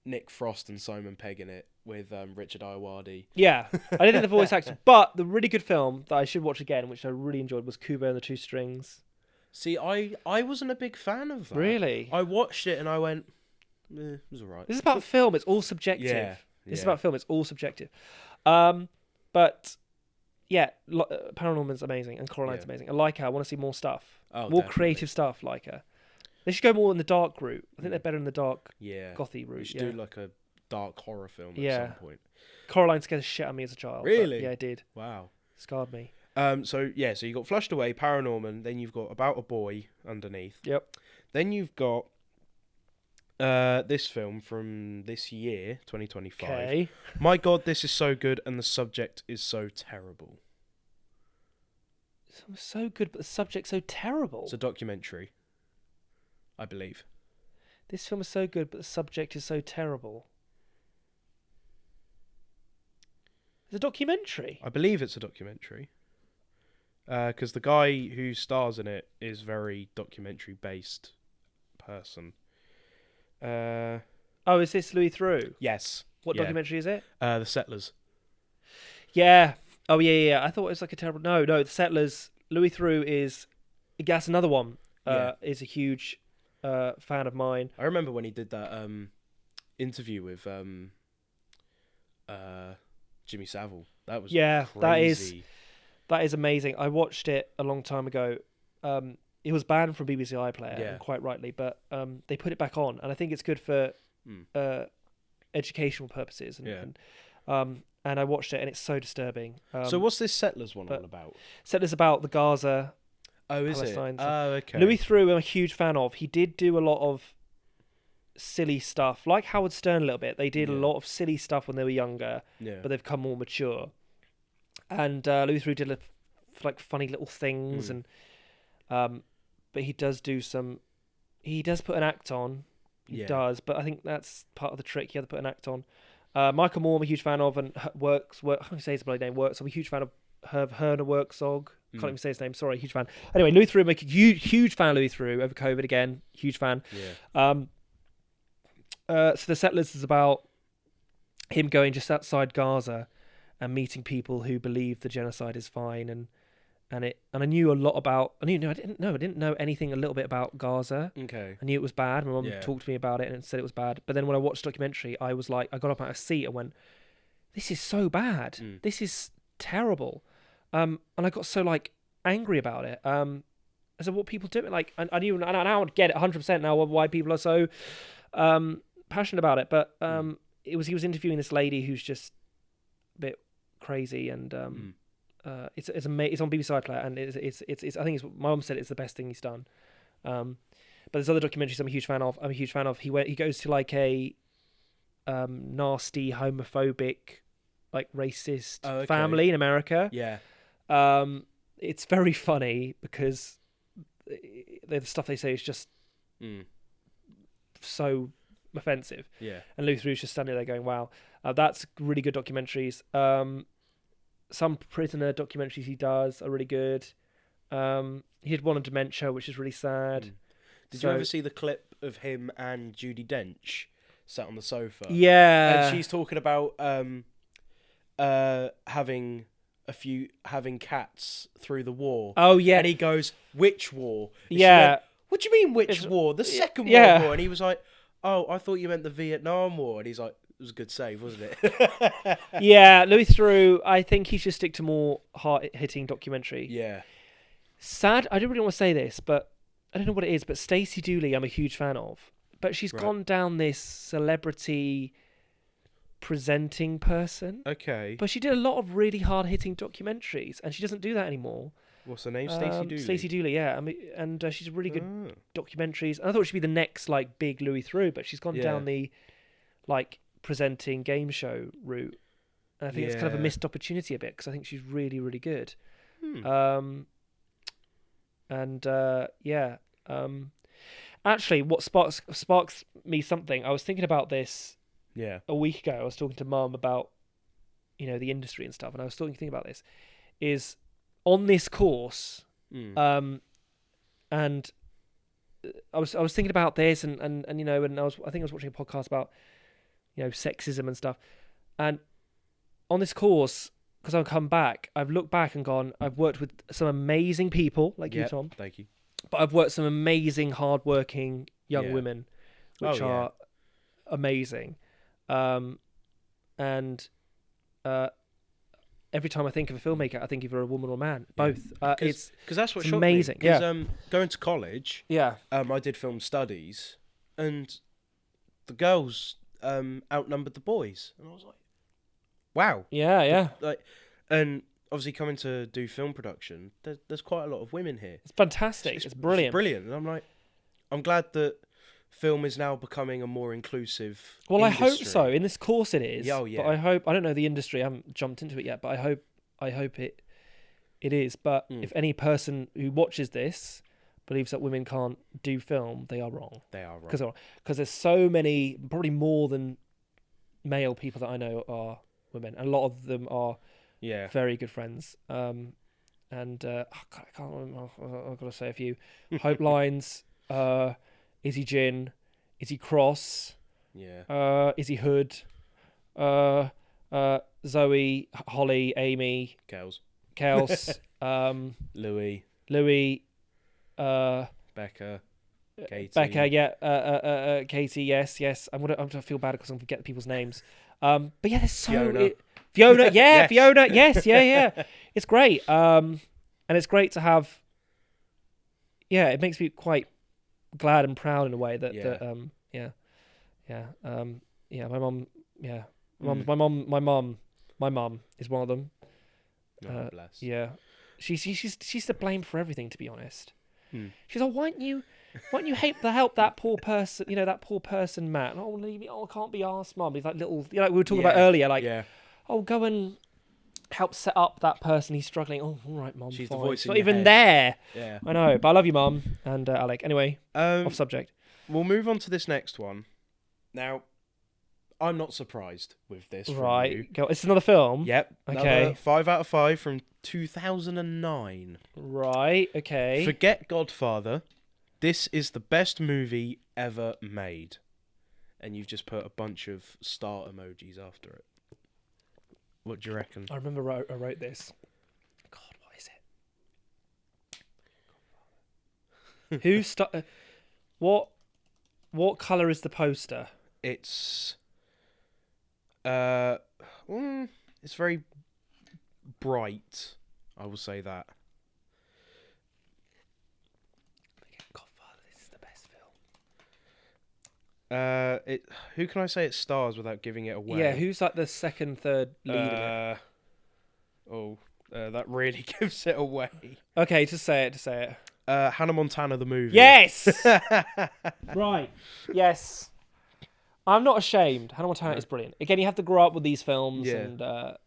Nick Frost and Simon Pegg in it with Richard Ayoade. Yeah, I didn't think the voice actors, but the really good film that I should watch again, which I really enjoyed, was Kubo and the Two Strings. See, I wasn't a big fan of that. Really? I watched it and I went, it was alright. This is about film. It's all subjective. Yeah. This is about film. It's all subjective. But yeah, Paranorman's amazing and Coraline's amazing. And Leica, I want to see more stuff. More Definitely. creative stuff, Leica. They should go more in the dark route. I think they're better in the dark, gothy route. We should do like a dark horror film at some point. Coraline scared the shit out of me as a child. Really? Yeah, it did. Wow. Scarred me. So you got Flushed Away, Paranorman, then you've got About a Boy underneath. Yep. Then you've got this film from this year, 2025. Okay. My God, this is so good, and the subject is so terrible. It's so good, but the subject's so terrible. It's a documentary, I believe. This film is so good, but the subject is so terrible. It's a documentary. I believe it's a documentary. Because the guy who stars in it is very documentary-based person. Oh, is this Louis Theroux? Yes. What documentary is it? The Settlers. Yeah. Oh, yeah. I thought it was like a terrible... No, The Settlers. Louis Theroux is... That's another one. Is a huge fan of mine. I remember when he did that interview with Jimmy Savile. That was crazy. That is amazing. I watched it a long time ago. It was banned from BBC iPlayer, and quite rightly, but they put it back on, and I think it's good for educational purposes. And I watched it, and it's so disturbing. So what's this Settlers one all about? Settlers about the Gaza. Oh, is Palestine. it? Oh, okay. Louis Theroux, I'm a huge fan of. He did do a lot of silly stuff, like Howard Stern a little bit. They did a lot of silly stuff when they were younger, but they've come more mature. And Louis Theroux did like funny little things, and but he does do some. He does put an act on. He does, but I think that's part of the trick. You have to put an act on. Michael Moore, I'm a huge fan of, and works. I can't say his bloody name. Works. I'm a huge fan of Herner Worksog. Can't even say his name. Sorry, huge fan. Anyway, Louis Theroux, I'm a huge fan of Louis Theroux over COVID again. Huge fan. Yeah. So The Settlers is about him going just outside Gaza and meeting people who believe the genocide is fine, and I knew a lot about. I didn't know anything a little bit about Gaza. Okay. I knew it was bad. My mum talked to me about it and said it was bad. But then when I watched the documentary, I was like, I got up out of a seat and went, "This is so bad. This is terrible." And I got so like angry about it. I said, "What people do?" Like I knew, and I now get it 100% now why people are so passionate about it. But he was interviewing this lady who's just a bit crazy, and it's on BBC iPlayer, and it's I think my mum said it's the best thing he's done. But there's other documentaries I'm a huge fan of. He goes to like a nasty homophobic, like racist family in America. Yeah. It's very funny because the stuff they say is just so offensive. Yeah. And Louis Theroux's just standing there going, "Wow, that's really good documentaries." Some prisoner documentaries he does are really good. He did one on dementia, which is really sad. Did you ever see the clip of him and Judi Dench sat on the sofa. Yeah. And she's talking about having cats through the war. Oh yeah. And he goes, "Which war?" And Yeah. she went, "What do you mean which war? The Second yeah. World War." And he was like, "Oh, I thought you meant the Vietnam War." And he's like, "It was a good save, wasn't it?" Yeah, Louis Theroux, I think he should stick to more hard-hitting documentary. Yeah. Sad, I don't really want to say this, but I don't know what it is, but Stacey Dooley I'm a huge fan of. But she's gone down this celebrity presenting person. Okay. But she did a lot of really hard-hitting documentaries, and she doesn't do that anymore. What's her name? Stacey Dooley. Stacey Dooley, yeah. I mean, and she's really good documentaries. And I thought she'd be the next like big Louis Theroux, but she's gone down the like presenting game show route. And I think it's kind of a missed opportunity a bit because I think she's really, really good. Actually, what sparks me something. I was thinking about this a week ago. I was talking to Mum about the industry and stuff, and I was thinking about this. Is on this course, and I was thinking about this, and I think I was watching a podcast about sexism and stuff, and on this course, because I've come back, I've looked back and gone, I've worked with some amazing people like you, Tom. Thank you. But I've worked with some amazing, hardworking young women, which are amazing, and every time I think of a filmmaker, I think either a woman or a man. Both. Because that's what it's shocked amazing. me. Because going to college, I did film studies, and the girls outnumbered the boys, and I was like, "Wow." Yeah. And obviously coming to do film production, there's quite a lot of women here. It's fantastic. It's brilliant. It's brilliant, and I'm like, I'm glad that film is now becoming a more inclusive industry. I hope so. In this course it is. Oh, yeah. But I don't know the industry. I haven't jumped into it yet, but I hope it is. But if any person who watches this believes that women can't do film, they are wrong. They are wrong. Because there's so many, probably more than male people that I know are women. And a lot of them are very good friends. I can't remember. I've got to say a few. Hope Lines, Izzy Jin, Izzy Cross, Izzy Hood, Zoe, Holly, Amy, Kels, Louis, Becca, Katie. Katie, yes. I'm gonna feel bad because I'm forgetting people's names. But yeah, there's so Fiona, yes. Fiona, yes, yeah. It's great. And it's great to have. Yeah, it makes me quite glad and proud in a way that my mum is one of them. Bless. Yeah, she's to blame for everything, to be honest. She's like, why don't you help that poor person, that poor person, Matt? Oh, leave me. Oh, I can't be asked, Mum. He's like little, like we were talking about earlier, oh, go and help set up that person. He's struggling. Oh, all right, Mum. She's fine. the voice It's in not your even head. there. Yeah, I know, but I love you, Mum and Alec. Anyway, off subject. We'll move on to this next one. Now, I'm not surprised with this. Right, from you. go. It's another film. Yep. Okay. 5 out of 5 from 2009. Right. Okay. Forget Godfather. This is the best movie ever made. And you've just put a bunch of star emojis after it. What do you reckon? I remember I wrote this. God, what is it? What colour is the poster? It's it's very bright. I will say that. Godfather, this is the best film. Who can I say it stars without giving it away? Yeah, who's like the second, third lead in it? That really gives it away. Okay, just say it. Hannah Montana the movie. Yes. Right. Yes. I'm not ashamed. Hannah Montana is brilliant. Again, you have to grow up with these films, but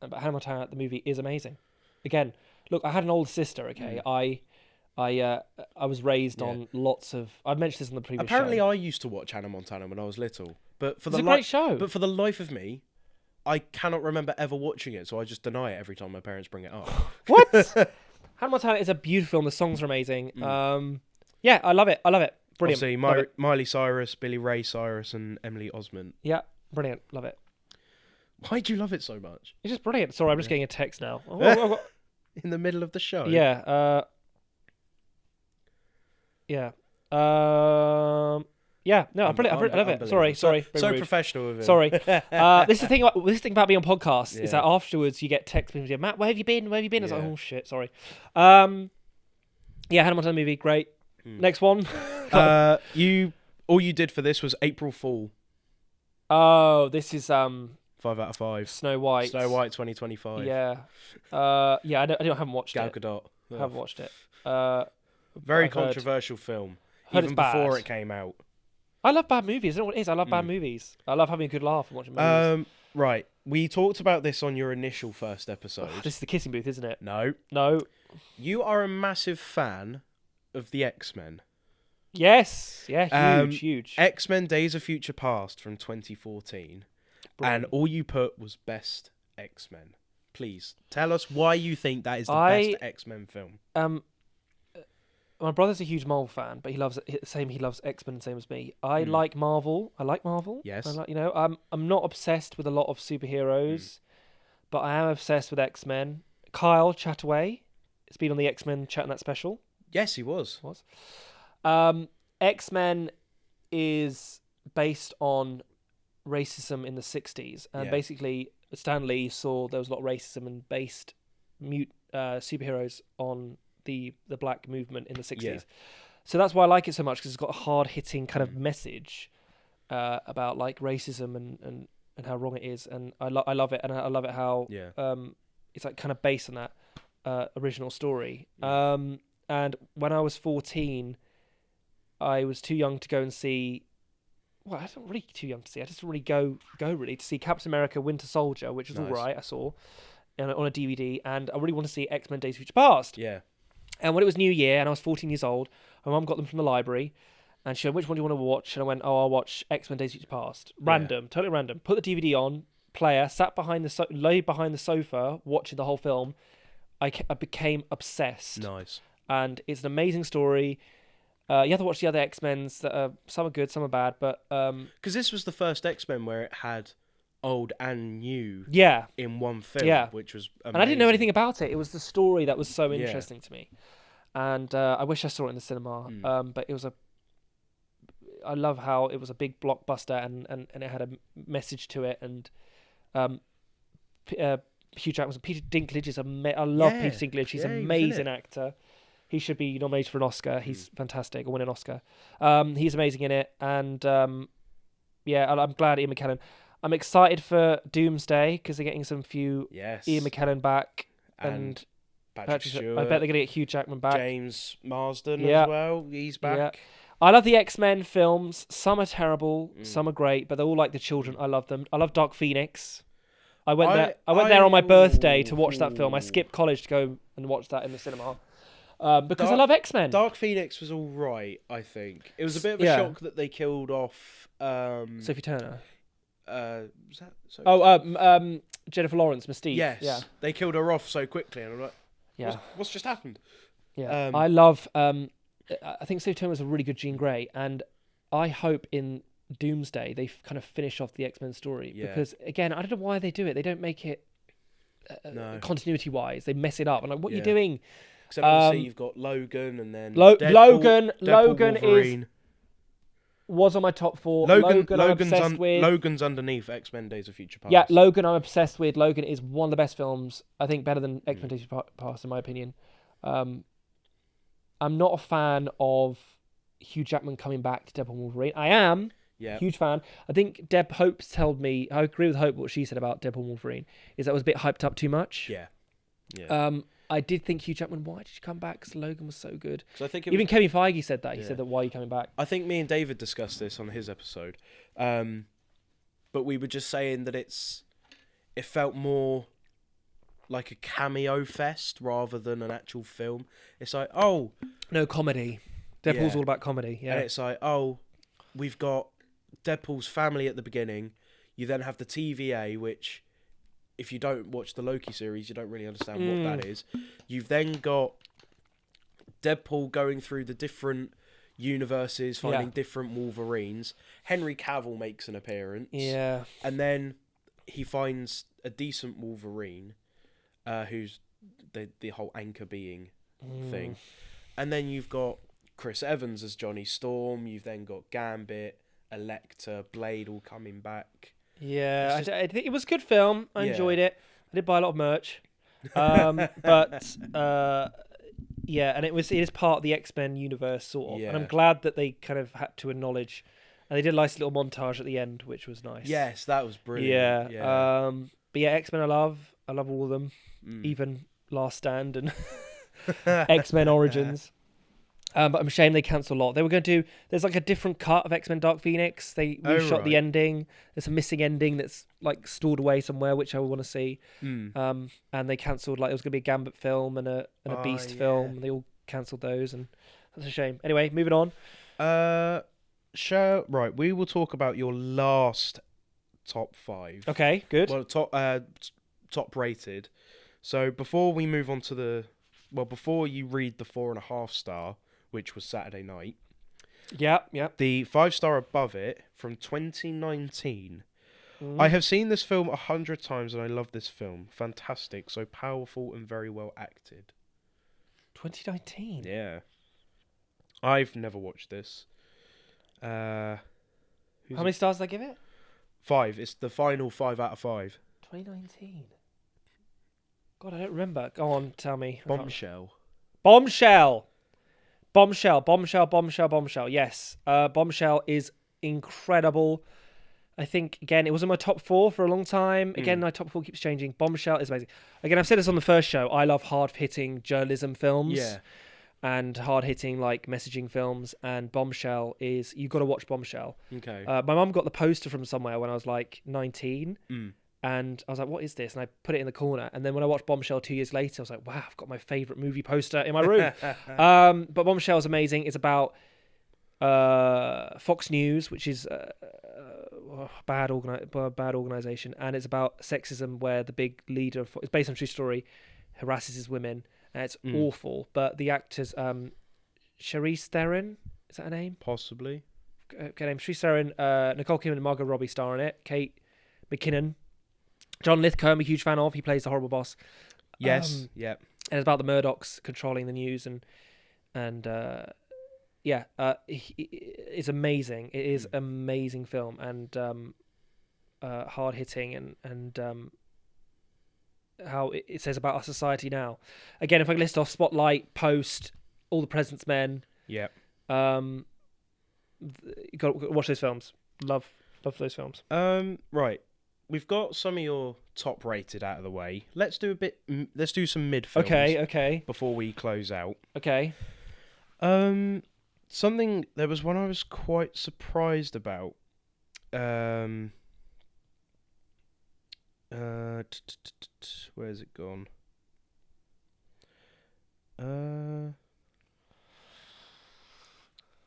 Hannah Montana the movie is amazing. Again, look, I had an older sister. Okay, I was raised on lots of. I've mentioned this on the previous. Apparently, show. I used to watch Hannah Montana when I was little, but for It's a great show. But for the life of me, I cannot remember ever watching it, so I just deny it every time my parents bring it up. What? Hannah Montana is a beautiful film. The songs are amazing. Yeah, I love it. Brilliant. Obviously, Love it. Miley Cyrus, Billy Ray Cyrus, and Emily Osment. Yeah, brilliant. Love it. Why do you love it so much? It's just brilliant. Sorry, I'm just getting a text now. Oh, In the middle of the show? yeah. Yeah. Yeah. No, I'm brilliant. I love it. Sorry. So rude. professional with it. Sorry. This is the thing about being on podcasts is that afterwards you get texts from Matt, where have you been? I was like, oh shit, sorry. Yeah, Hannah Montana movie, great. Next one. All you did for this was April Fool. Oh, this is 5 out of 5. Snow White. Snow White 2025. Yeah. Yeah, I haven't watched Gal it. Gadot. I haven't watched it. Very I've controversial film. heard Even it's bad. before it came out. I love bad movies. I don't know what it is. I love bad movies. I love having a good laugh and watching movies. Right. We talked about this on your initial first episode. This is the kissing booth, isn't it? No. You are a massive fan of the X-Men. Yes. Yeah, huge. X-Men Days of Future Past from 2014. Brilliant. And all you put was Best X-Men. Please, tell us why you think that is the best X-Men film. My brother's a huge Marvel fan, but he loves X-Men, same as me. I like Marvel. Yes. I'm not obsessed with a lot of superheroes, but I am obsessed with X-Men. Kyle Chataway has been on the X-Men Chat and That special. Yes, he was. X-Men is based on racism in the 60s, and basically Stan Lee saw there was a lot of racism and based superheroes on the black movement in the 60s. So that's why I like it so much, because it's got a hard-hitting kind of message about like racism and how wrong it is, and I love it, and I love it how it's like kind of based on that original story. And when I was 14, I was too young to go and see. Well, I wasn't really too young to see. I just didn't really go really to see Captain America: Winter Soldier, which was all right. I saw on a DVD, and I really want to see X-Men: Days of Future Past. Yeah. And when it was New Year, and I was 14 years old, my mum got them from the library, and she went, "Which one do you want to watch?" And I went, "Oh, I'll watch X-Men: Days of Future Past." Random, totally random. Put the DVD on, player, sat laid behind the sofa, watching the whole film. I became obsessed. Nice. And it's an amazing story. You have to watch the other X-Men's that are some are good, some are bad, but because this was the first X-Men where it had old and new in one film, which was amazing. And I didn't know anything about it. It was the story that was so interesting to me, and I wish I saw it in the cinema. But it was I love how it was a big blockbuster and it had a message to it, and Hugh Jackman, Peter Dinklage is I love Peter Dinklage. He's an amazing actor. He should be nominated for an Oscar. He's fantastic. Or win an Oscar. He's amazing in it. And I'm glad Ian McKellen. I'm excited for Doomsday because they're getting some few Ian McKellen back. And Patrick Stewart. I bet they're going to get Hugh Jackman back. James Marsden as well. He's back. Yeah. I love the X-Men films. Some are terrible. Some are great. But they're all like the children. I love them. I love Dark Phoenix. I went there on my birthday to watch that film. I skipped college to go and watch that in the cinema. Because I love X-Men. Dark Phoenix was all right, I think. It was a bit of a shock that they killed off Sophie Turner. Was that Sophie? Jennifer Lawrence, Mystique. Yes. Yeah. They killed her off so quickly, and I'm like, what's just happened? Yeah. I love. I think Sophie Turner was a really good Jean Grey, and I hope in Doomsday they kind of finish off the X-Men story because again, I don't know why they do it. They don't make it continuity-wise. They mess it up. I'm like, what are you doing? Except obviously you've got Logan and then Logan Wolverine. Was on my top 4. Logan's underneath X-Men Days of Future Past. Yeah, Logan I'm obsessed with. Logan is one of the best films. I think better than X-Men Days of Past in my opinion. I'm not a fan of Hugh Jackman coming back to Deadpool and Wolverine. I am. Yeah. Huge fan. I think Deb Hope's told me, I agree with Hope what she said about Deadpool and Wolverine, is that was a bit hyped up too much. Yeah. I did think Hugh Jackman, why did you come back? Because Logan was so good. I think even Kevin Feige said that. He said that, why are you coming back? I think me and David discussed this on his episode. But we were just saying that it felt more like a cameo fest rather than an actual film. It's like, no comedy. Deadpool's all about comedy. Yeah. And it's like, we've got Deadpool's family at the beginning. You then have the TVA, which, if you don't watch the Loki series, you don't really understand what that is. You've then got Deadpool going through the different universes, finding different Wolverines. Henry Cavill makes an appearance. Yeah. And then he finds a decent Wolverine, who's the whole anchor being thing. And then you've got Chris Evans as Johnny Storm. You've then got Gambit, Elektra, Blade all coming back. Yeah, I think it was a good film. I enjoyed it. I did buy a lot of merch. But yeah, and it is part of the X-Men universe, sort of. Yeah. And I'm glad that they kind of had to acknowledge, and they did a nice little montage at the end, which was nice. Yes, that was brilliant. Yeah. But yeah, X-Men I love all of them, even Last Stand and X-Men Origins. But I'm ashamed they cancelled a lot. They were going to do... There's like a different cut of X-Men Dark Phoenix. They reshot the ending. There's a missing ending that's like stored away somewhere, which I want to see. And they cancelled... Like, there was going to be a Gambit film and a Beast film. And they all cancelled those, and that's a shame. Anyway, moving on. Right, we will talk about your last top 5. Okay, good. Well, top rated. So before we move on to the... Well, before you read the 4.5 star... which was Saturday night. Yeah. The 5-star above it from 2019. I have seen this film 100 times and I love this film. Fantastic, so powerful and very well acted. 2019? Yeah. I've never watched this. How many stars did I give it? 5. It's the final 5 out of 5. 2019. God, I don't remember. Go on, tell me. Bombshell. Yes. Bombshell is incredible. I think, again, it was in my top 4 for a long time. Again, my top 4 keeps changing. Bombshell is amazing. Again, I've said this on the first show. I love hard-hitting journalism films. Yeah. And hard-hitting, like, messaging films. And Bombshell is... You've got to watch Bombshell. Okay. My mum got the poster from somewhere when I was, like, 19. And I was like, what is this? And I put it in the corner. And then when I watched Bombshell 2 years later, I was like, wow, I've got my favourite movie poster in my room. But Bombshell is amazing. It's about Fox News, which is a bad organisation. And it's about sexism where the big leader, it's based on a true story, harasses his women. And it's awful. But the actors, Charlize Theron, is that her name? Possibly. Okay, name Charlize Theron, Nicole Kidman and Margot Robbie star in it. Kate McKinnon. John Lithgow, I'm a huge fan of. He plays the horrible boss. Yes. Yeah. And it's about the Murdochs controlling the news, and it's amazing. It is amazing film, and hard hitting, and how it says about our society now. Again, if I list off Spotlight, Post, All the President's Men. Yeah. You got to watch those films. Love those films. Right. We've got some of your top rated out of the way. Let's do some mid films. Okay. Before we close out. Okay. There was one I was quite surprised about. Where's it gone?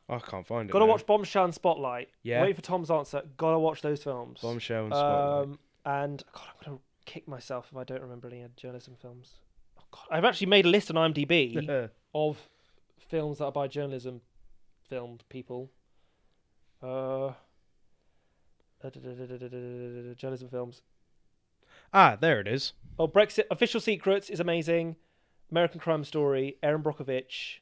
I can't find it. Gotta watch Bombshell and Spotlight. Yeah. Wait for Tom's answer. Gotta watch those films. Bombshell and Spotlight. And God, I'm gonna kick myself if I don't remember any journalism films. Oh, God. I've actually made a list on IMDb of films that are by journalism filmed people. Journalism films. There it is. Oh, Brexit. Official Secrets is amazing. American Crime Story. Erin Brockovich.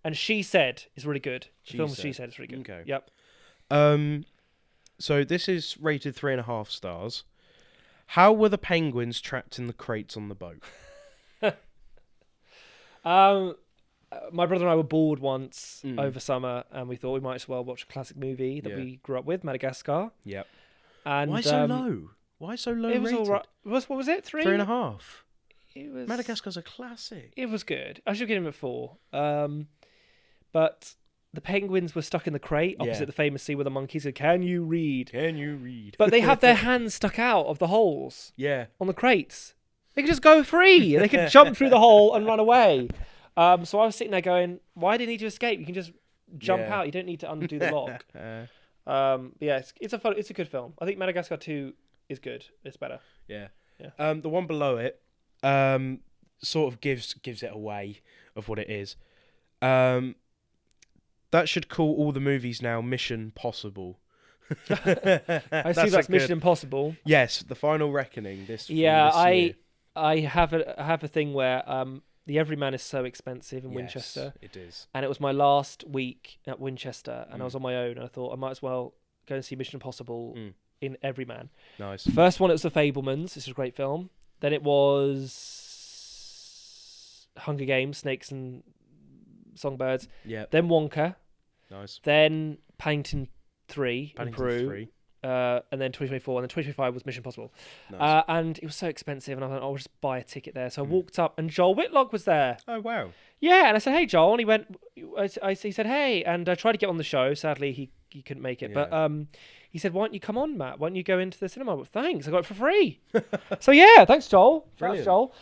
And She Said is really good. The film She Said is really good. Okay. Yep. So this is rated 3.5 stars. How were the penguins trapped in the crates on the boat? My brother and I were bored once over summer, and we thought we might as well watch a classic movie that we grew up with, Madagascar. Yep. And why so low? Why so low? It was all right. What was it? 3.5. It was. Madagascar's a classic. It was good. I should give him a 4. But the penguins were stuck in the crate opposite the famous scene where the monkeys said, "Can you read? Can you read?" But they have their hands stuck out of the holes. Yeah. On the crates. They could just go free. They could jump through the hole and run away. So I was sitting there going, "Why do you need to escape? You can just jump out. You don't need to undo the lock." Yeah, it's a good film. I think Madagascar 2 is good. It's better. Yeah. Yeah. The one below it, sort of gives it away of what it is. That should call all the movies now Mission Possible. I assume that's Mission Impossible. Yes, The Final Reckoning. This Yeah, year. I have a thing where the Everyman is so expensive in Winchester. It is. And it was my last week at Winchester, and I was on my own, and I thought I might as well go and see Mission Impossible in Everyman. Nice. First one, it was The Fabelmans. This is a great film. Then it was Hunger Games, Snakes and Songbirds. Yeah. Then Wonka. Nice. Then Paddington 3 in Paddington Peru. 3. And then 2024, and then 2025 was Mission Impossible. Nice. And it was so expensive, and I thought, I'll just buy a ticket there. So I walked up, and Joel Whitlock was there. Oh, wow. Yeah, and I said, hey, Joel. And he went, he said, hey. And I tried to get on the show. Sadly, he couldn't make it. Yeah. But he said, why don't you come on, Matt? Why don't you go into the cinema? Well, thanks. I got it for free. So, yeah, thanks, Joel. Brilliant. Thanks, Joel.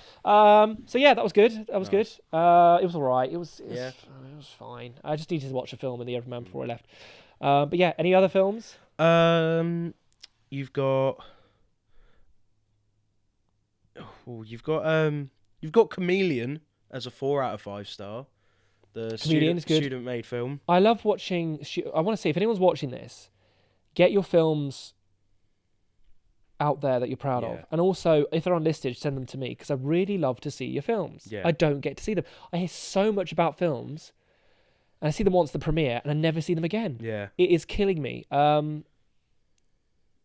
So, yeah, that was good. That was good. It was all right. It was fine. I just needed to watch a film in the Everyman before I left. But, yeah, any other films? You've got Chameleon as a 4 out of 5 star. The student-made film. I love watching. I want to say, if anyone's watching this, get your films out there that you're proud of, and also if they're unlisted, send them to me because I really love to see your films. Yeah. I don't get to see them. I hear so much about films, and I see them once at the premiere, and I never see them again. Yeah, it is killing me.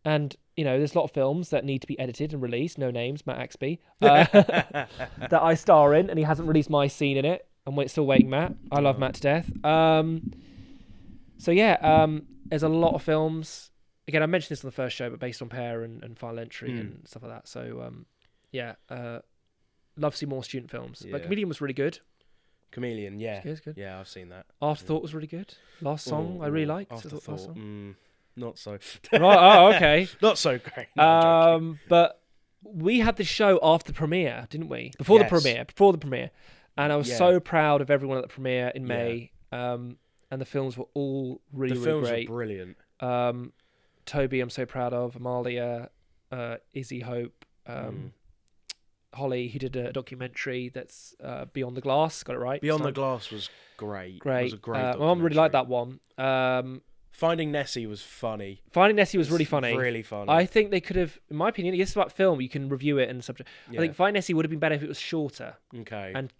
And, there's a lot of films that need to be edited and released. No names, Matt Axby, that I star in, and he hasn't released my scene in it. I'm still waiting, Matt. I love Matt to death. There's a lot of films. Again, I mentioned this on the first show, but based on Pear and Final Entry and stuff like that. So, love to see more student films. Yeah. But Chameleon was really good. Chameleon, yeah. It's good. Yeah, I've seen that. Afterthought was really good. Last song I really liked. Afterthought, not so. Right, okay. Not so great. No, but we had the show after the premiere, didn't we? Before the premiere. And I was so proud of everyone at the premiere in May. And the films were all really, really great. The films were brilliant. Toby, I'm so proud of. Amalia, Izzy Hope, Holly, who did a documentary that's Beyond the Glass. Got it right? Beyond the Glass was great. Great. It was a great my mum really liked that one. Finding Nessie was funny. Finding Nessie was really funny. Really funny. I think they could have, in my opinion, it's about film. You can review it and subject. I think Finding Nessie would have been better if it was shorter. Okay. And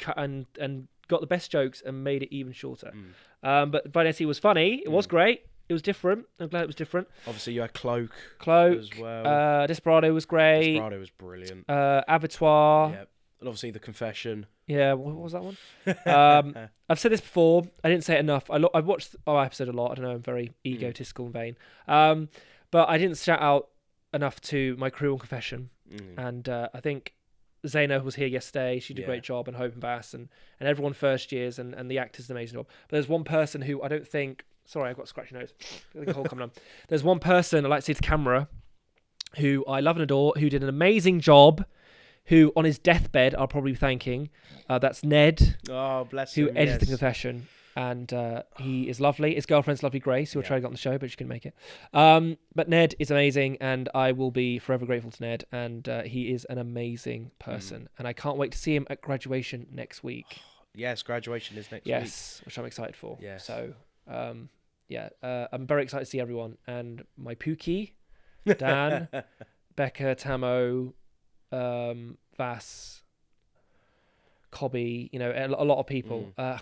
got the best jokes and made it even shorter. But Finding Nessie was funny. It was great. It was different. I'm glad it was different. Obviously, you had Cloak as well. Desperado was great. Desperado was brilliant. Abattoir. Yep. And obviously, The Confession. Yeah, what was that one? I've said this before. I didn't say it enough. I've watched our episode a lot. I don't know. I'm very egotistical and vain. But I didn't shout out enough to my crew on Confession. And I think Zaina was here yesterday. She did a great job, and Hope and Bass, and everyone first years, and the actors did an amazing job. But there's one person who I don't think... Sorry, I've got a scratchy nose. The cold coming on. There's one person I like to see to camera who I love and adore, who did an amazing job, who on his deathbed I'll probably be thanking. That's Ned. Oh, bless him. Who edited The Confession. And he is lovely. His girlfriend's lovely Grace, who I tried to get on the show, but she couldn't make it. But Ned is amazing, and I will be forever grateful to Ned. And he is an amazing person. And I can't wait to see him at graduation next week. Yes, graduation is next week. Yes, which I'm excited for. Yes. So, I'm very excited to see everyone. And my Pookie, Dan, Becca, Tamo, Vass, Cobby, a lot of people. I'm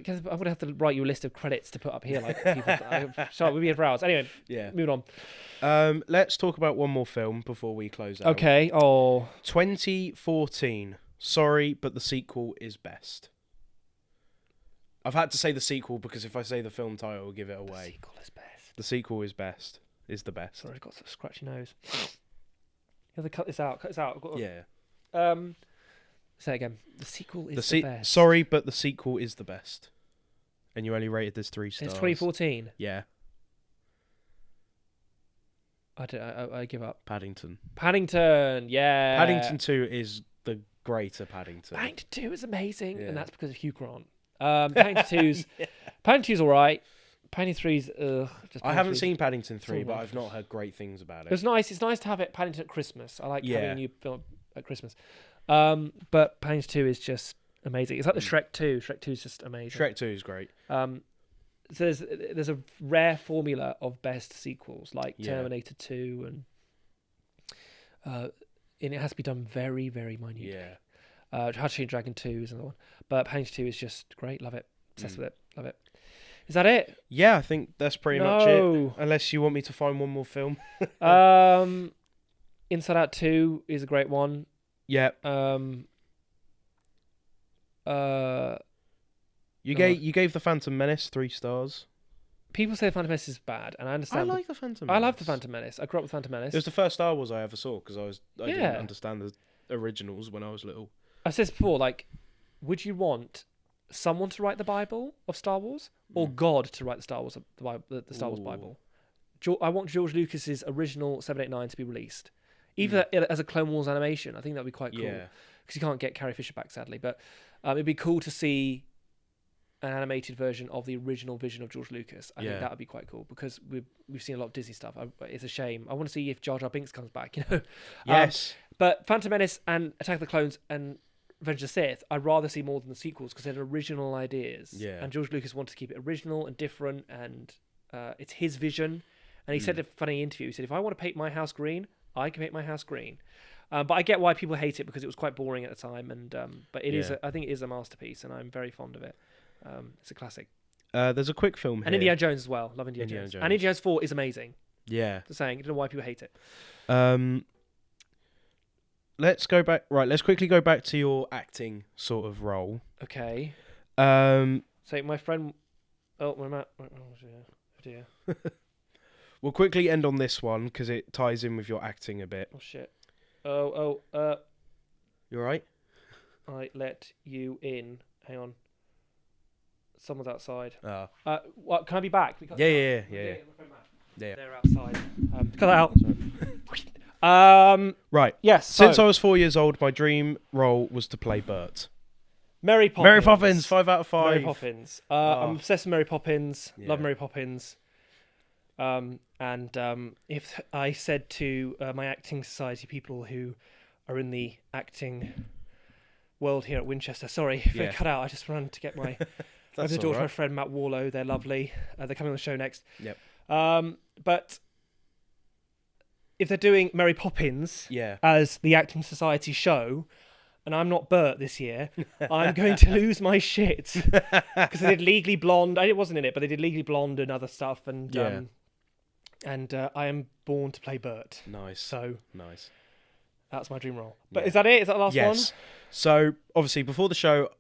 going to have to write you a list of credits to put up here. Like people. Sorry, we'll be here for hours. Anyway, moving on. Let's talk about one more film before we close out. Okay. 2014. Sorry, but the sequel is best. I've had to say the sequel because if I say the film title, it'll give it away. The sequel is best. The sequel is best. Is the best. Sorry, I've got such a scratchy nose. You have to cut this out. Cut this out. Say it again. The sequel is the best. Sorry, but the sequel is the best. And you only rated this 3 stars. It's 2014. Yeah. I give up. Paddington. Yeah. Paddington 2 is the greater Paddington. Paddington 2 is amazing, and that's because of Hugh Grant. Paddington 2's all right. Paddington 3's I haven't seen Paddington 3, but I've not heard great things about it. It's nice to have it Paddington at Christmas. I like having a new film at Christmas. But Paddington 2 is just amazing. It's like the Shrek 2. Shrek 2 is just amazing. Shrek 2 is great. So there's a rare formula of best sequels like Yeah. Terminator 2 and it has to be done very, very minutely. Yeah. How to Train Your Dragon 2 is another one. But Paddington 2 is just great. Love it. Obsessed with it. Love it. Is that it? Yeah, I think that's pretty much it. Unless you want me to find one more film. Inside Out 2 is a great one. Yeah. You gave The Phantom Menace 3 stars. People say The Phantom Menace is bad, and I understand. I like The Phantom Menace. I love The Phantom Menace. I grew up with Phantom Menace. It was the first Star Wars I ever saw because I didn't understand the originals when I was little. I said this before, like, would you want someone to write the Bible of Star Wars or God to write the Star Wars the Star Wars Bible? I want George Lucas's original 789 to be released, either as a Clone Wars animation. I think that'd be quite cool because you can't get Carrie Fisher back, sadly. But it'd be cool to see an animated version of the original vision of George Lucas. I think that would be quite cool because we've seen a lot of Disney stuff. It's a shame. I want to see if Jar Jar Binks comes back. Yes. But Phantom Menace and Attack of the Clones and Revenge of the Sith, I'd rather see more than the sequels because they're original ideas. Yeah. And George Lucas wanted to keep it original and different, and it's his vision. And he said in a funny interview, he said, if I want to paint my house green, I can paint my house green. But I get why people hate it because it was quite boring at the time. And but it is, I think it is a masterpiece, and I'm very fond of it. It's a classic. There's a quick film here. And Indiana Jones as well. Love Indiana Jones. And Indiana Jones 4 is amazing. Yeah. Just saying, I don't know why people hate it. Let's go back. Right, let's quickly go back to your acting sort of role. Okay. So my friend... Oh, dear. We'll quickly end on this one because it ties in with your acting a bit. Oh, shit. You alright? I let you in. Hang on. Someone's outside. What? Can I be back? Yeah. They're outside. Cut that out. Right. Yes. Since I was 4 years old, my dream role was to play Bert. Mary Poppins. Mary Poppins, 5 out of 5. Mary Poppins. I'm obsessed with Mary Poppins. Yeah. Love Mary Poppins. If I said to my acting society people who are in the acting world here at Winchester, sorry if they cut out, I just ran to get my the daughter of my friend Matt Warlow. They're lovely. They're coming on the show next. Yep. But if they're doing Mary Poppins as the acting society show, and I'm not Bert this year, I'm going to lose my shit because they did Legally Blonde. I wasn't in it, but they did Legally Blonde and other stuff, and I am born to play Bert. Nice. So nice. That's my dream role. But is that it? Is that the last one? Yes. So obviously before the show,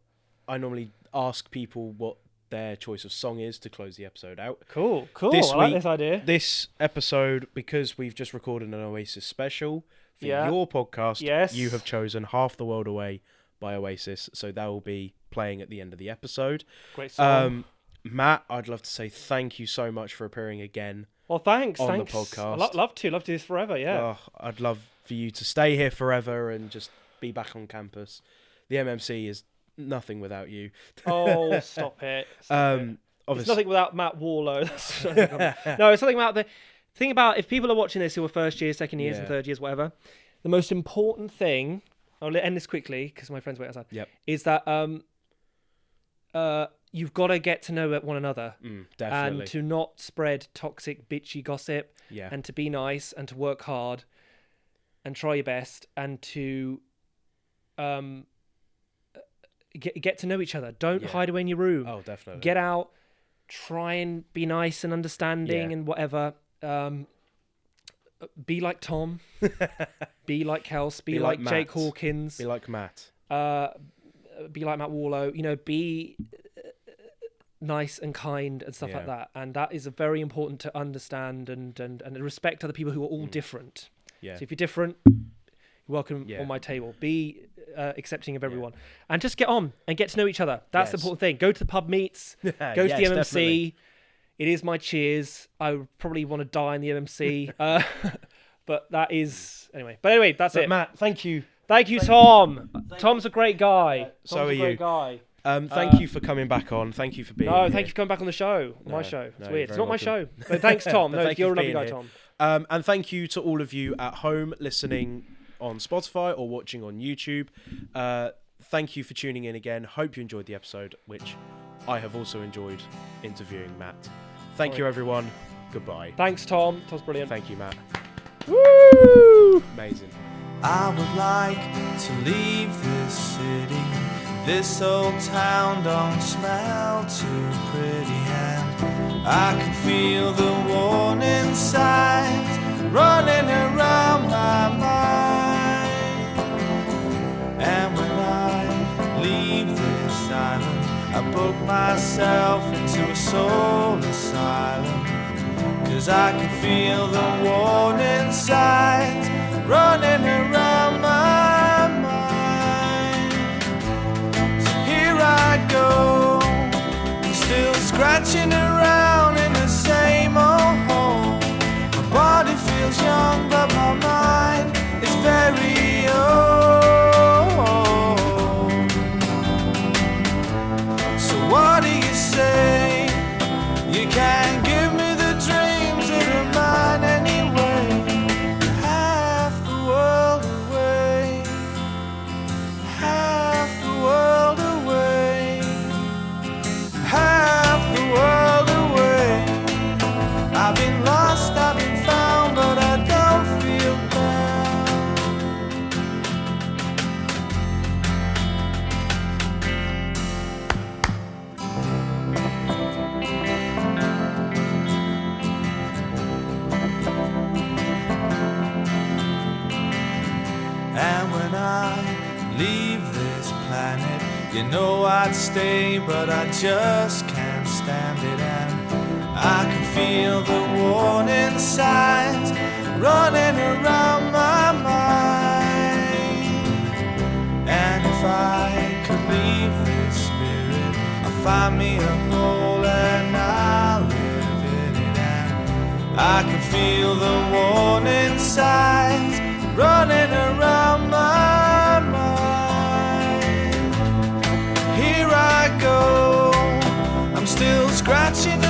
I normally ask people what their choice of song is to close the episode out. Cool. I like this idea. This episode, because we've just recorded an Oasis special for your podcast, you have chosen Half the World Away by Oasis, so that will be playing at the end of the episode. Great song. Matt, I'd love to say thank you so much for appearing again. Well, thanks. On the podcast. I'd love to do this forever, yeah. I'd love for you to stay here forever and just be back on campus. The MMC is nothing without you. Oh, stop it. Obviously. It's nothing without Matt Warlow. No, it's something about the thing about if people are watching this who are first years, second years, and third years, whatever. The most important thing, I'll end this quickly because my friends wait outside. Is that you've got to get to know one another, definitely, and to not spread toxic, bitchy gossip, and to be nice and to work hard, and try your best, and to get to know each other. Don't hide away in your room. Oh, definitely. Get out, try and be nice and understanding and whatever. Be like Tom. Be like Kels. Be like Jake Hawkins. Be like Matt. Be like Matt Warlow. Be nice and kind and stuff like that. And that is very important to understand and respect other people who are all different. Yeah. So if you're different, you're welcome on my table. Be accepting of everyone. And just get on and get to know each other. That's the important thing. Go to the pub meets. Go to the MMC. Definitely. It is my cheers. I would probably want to die in the MMC. But that is... Anyway, that's it. Matt, thank you. Thank you, Tom. Tom's a great guy. So are you. Guy. Thank you for coming back on. Thank you for being here. Thank you for coming back on the show. My show. It's weird. It's not my show. But thanks, Tom. You're a lovely guy, Tom. And thank you to all of you at home listening on Spotify or watching on YouTube. Thank you for tuning in again. Hope you enjoyed the episode, which I have also enjoyed interviewing Matt. Thank you, everyone. Goodbye. Thanks, Tom. Tom's brilliant. Thank you, Matt. Woo! Amazing. I would like to leave this city. This old town don't smell too pretty, and I can feel the warning signs running around my mind. And when I leave this island, I book myself into a soul asylum, 'cause I can feel the warning signs running around my mind. So here I go, I'm still scratching around in the same old hole. My body feels young, but my mind is very old. So what do you say? You can't give me the dreams that are mine anyway. Half the world away, half the world away, half the world away. I've been lost, I've been found, but I don't feel bound. And when I leave this planet, you know I'd stay, but I just can't stand it. And I can feel the warning signs running around my mind. And if I could leave this spirit, I'll find me a hole and I'll live in it. And I can feel the warning signs running around my mind. Here I go, I'm still scratching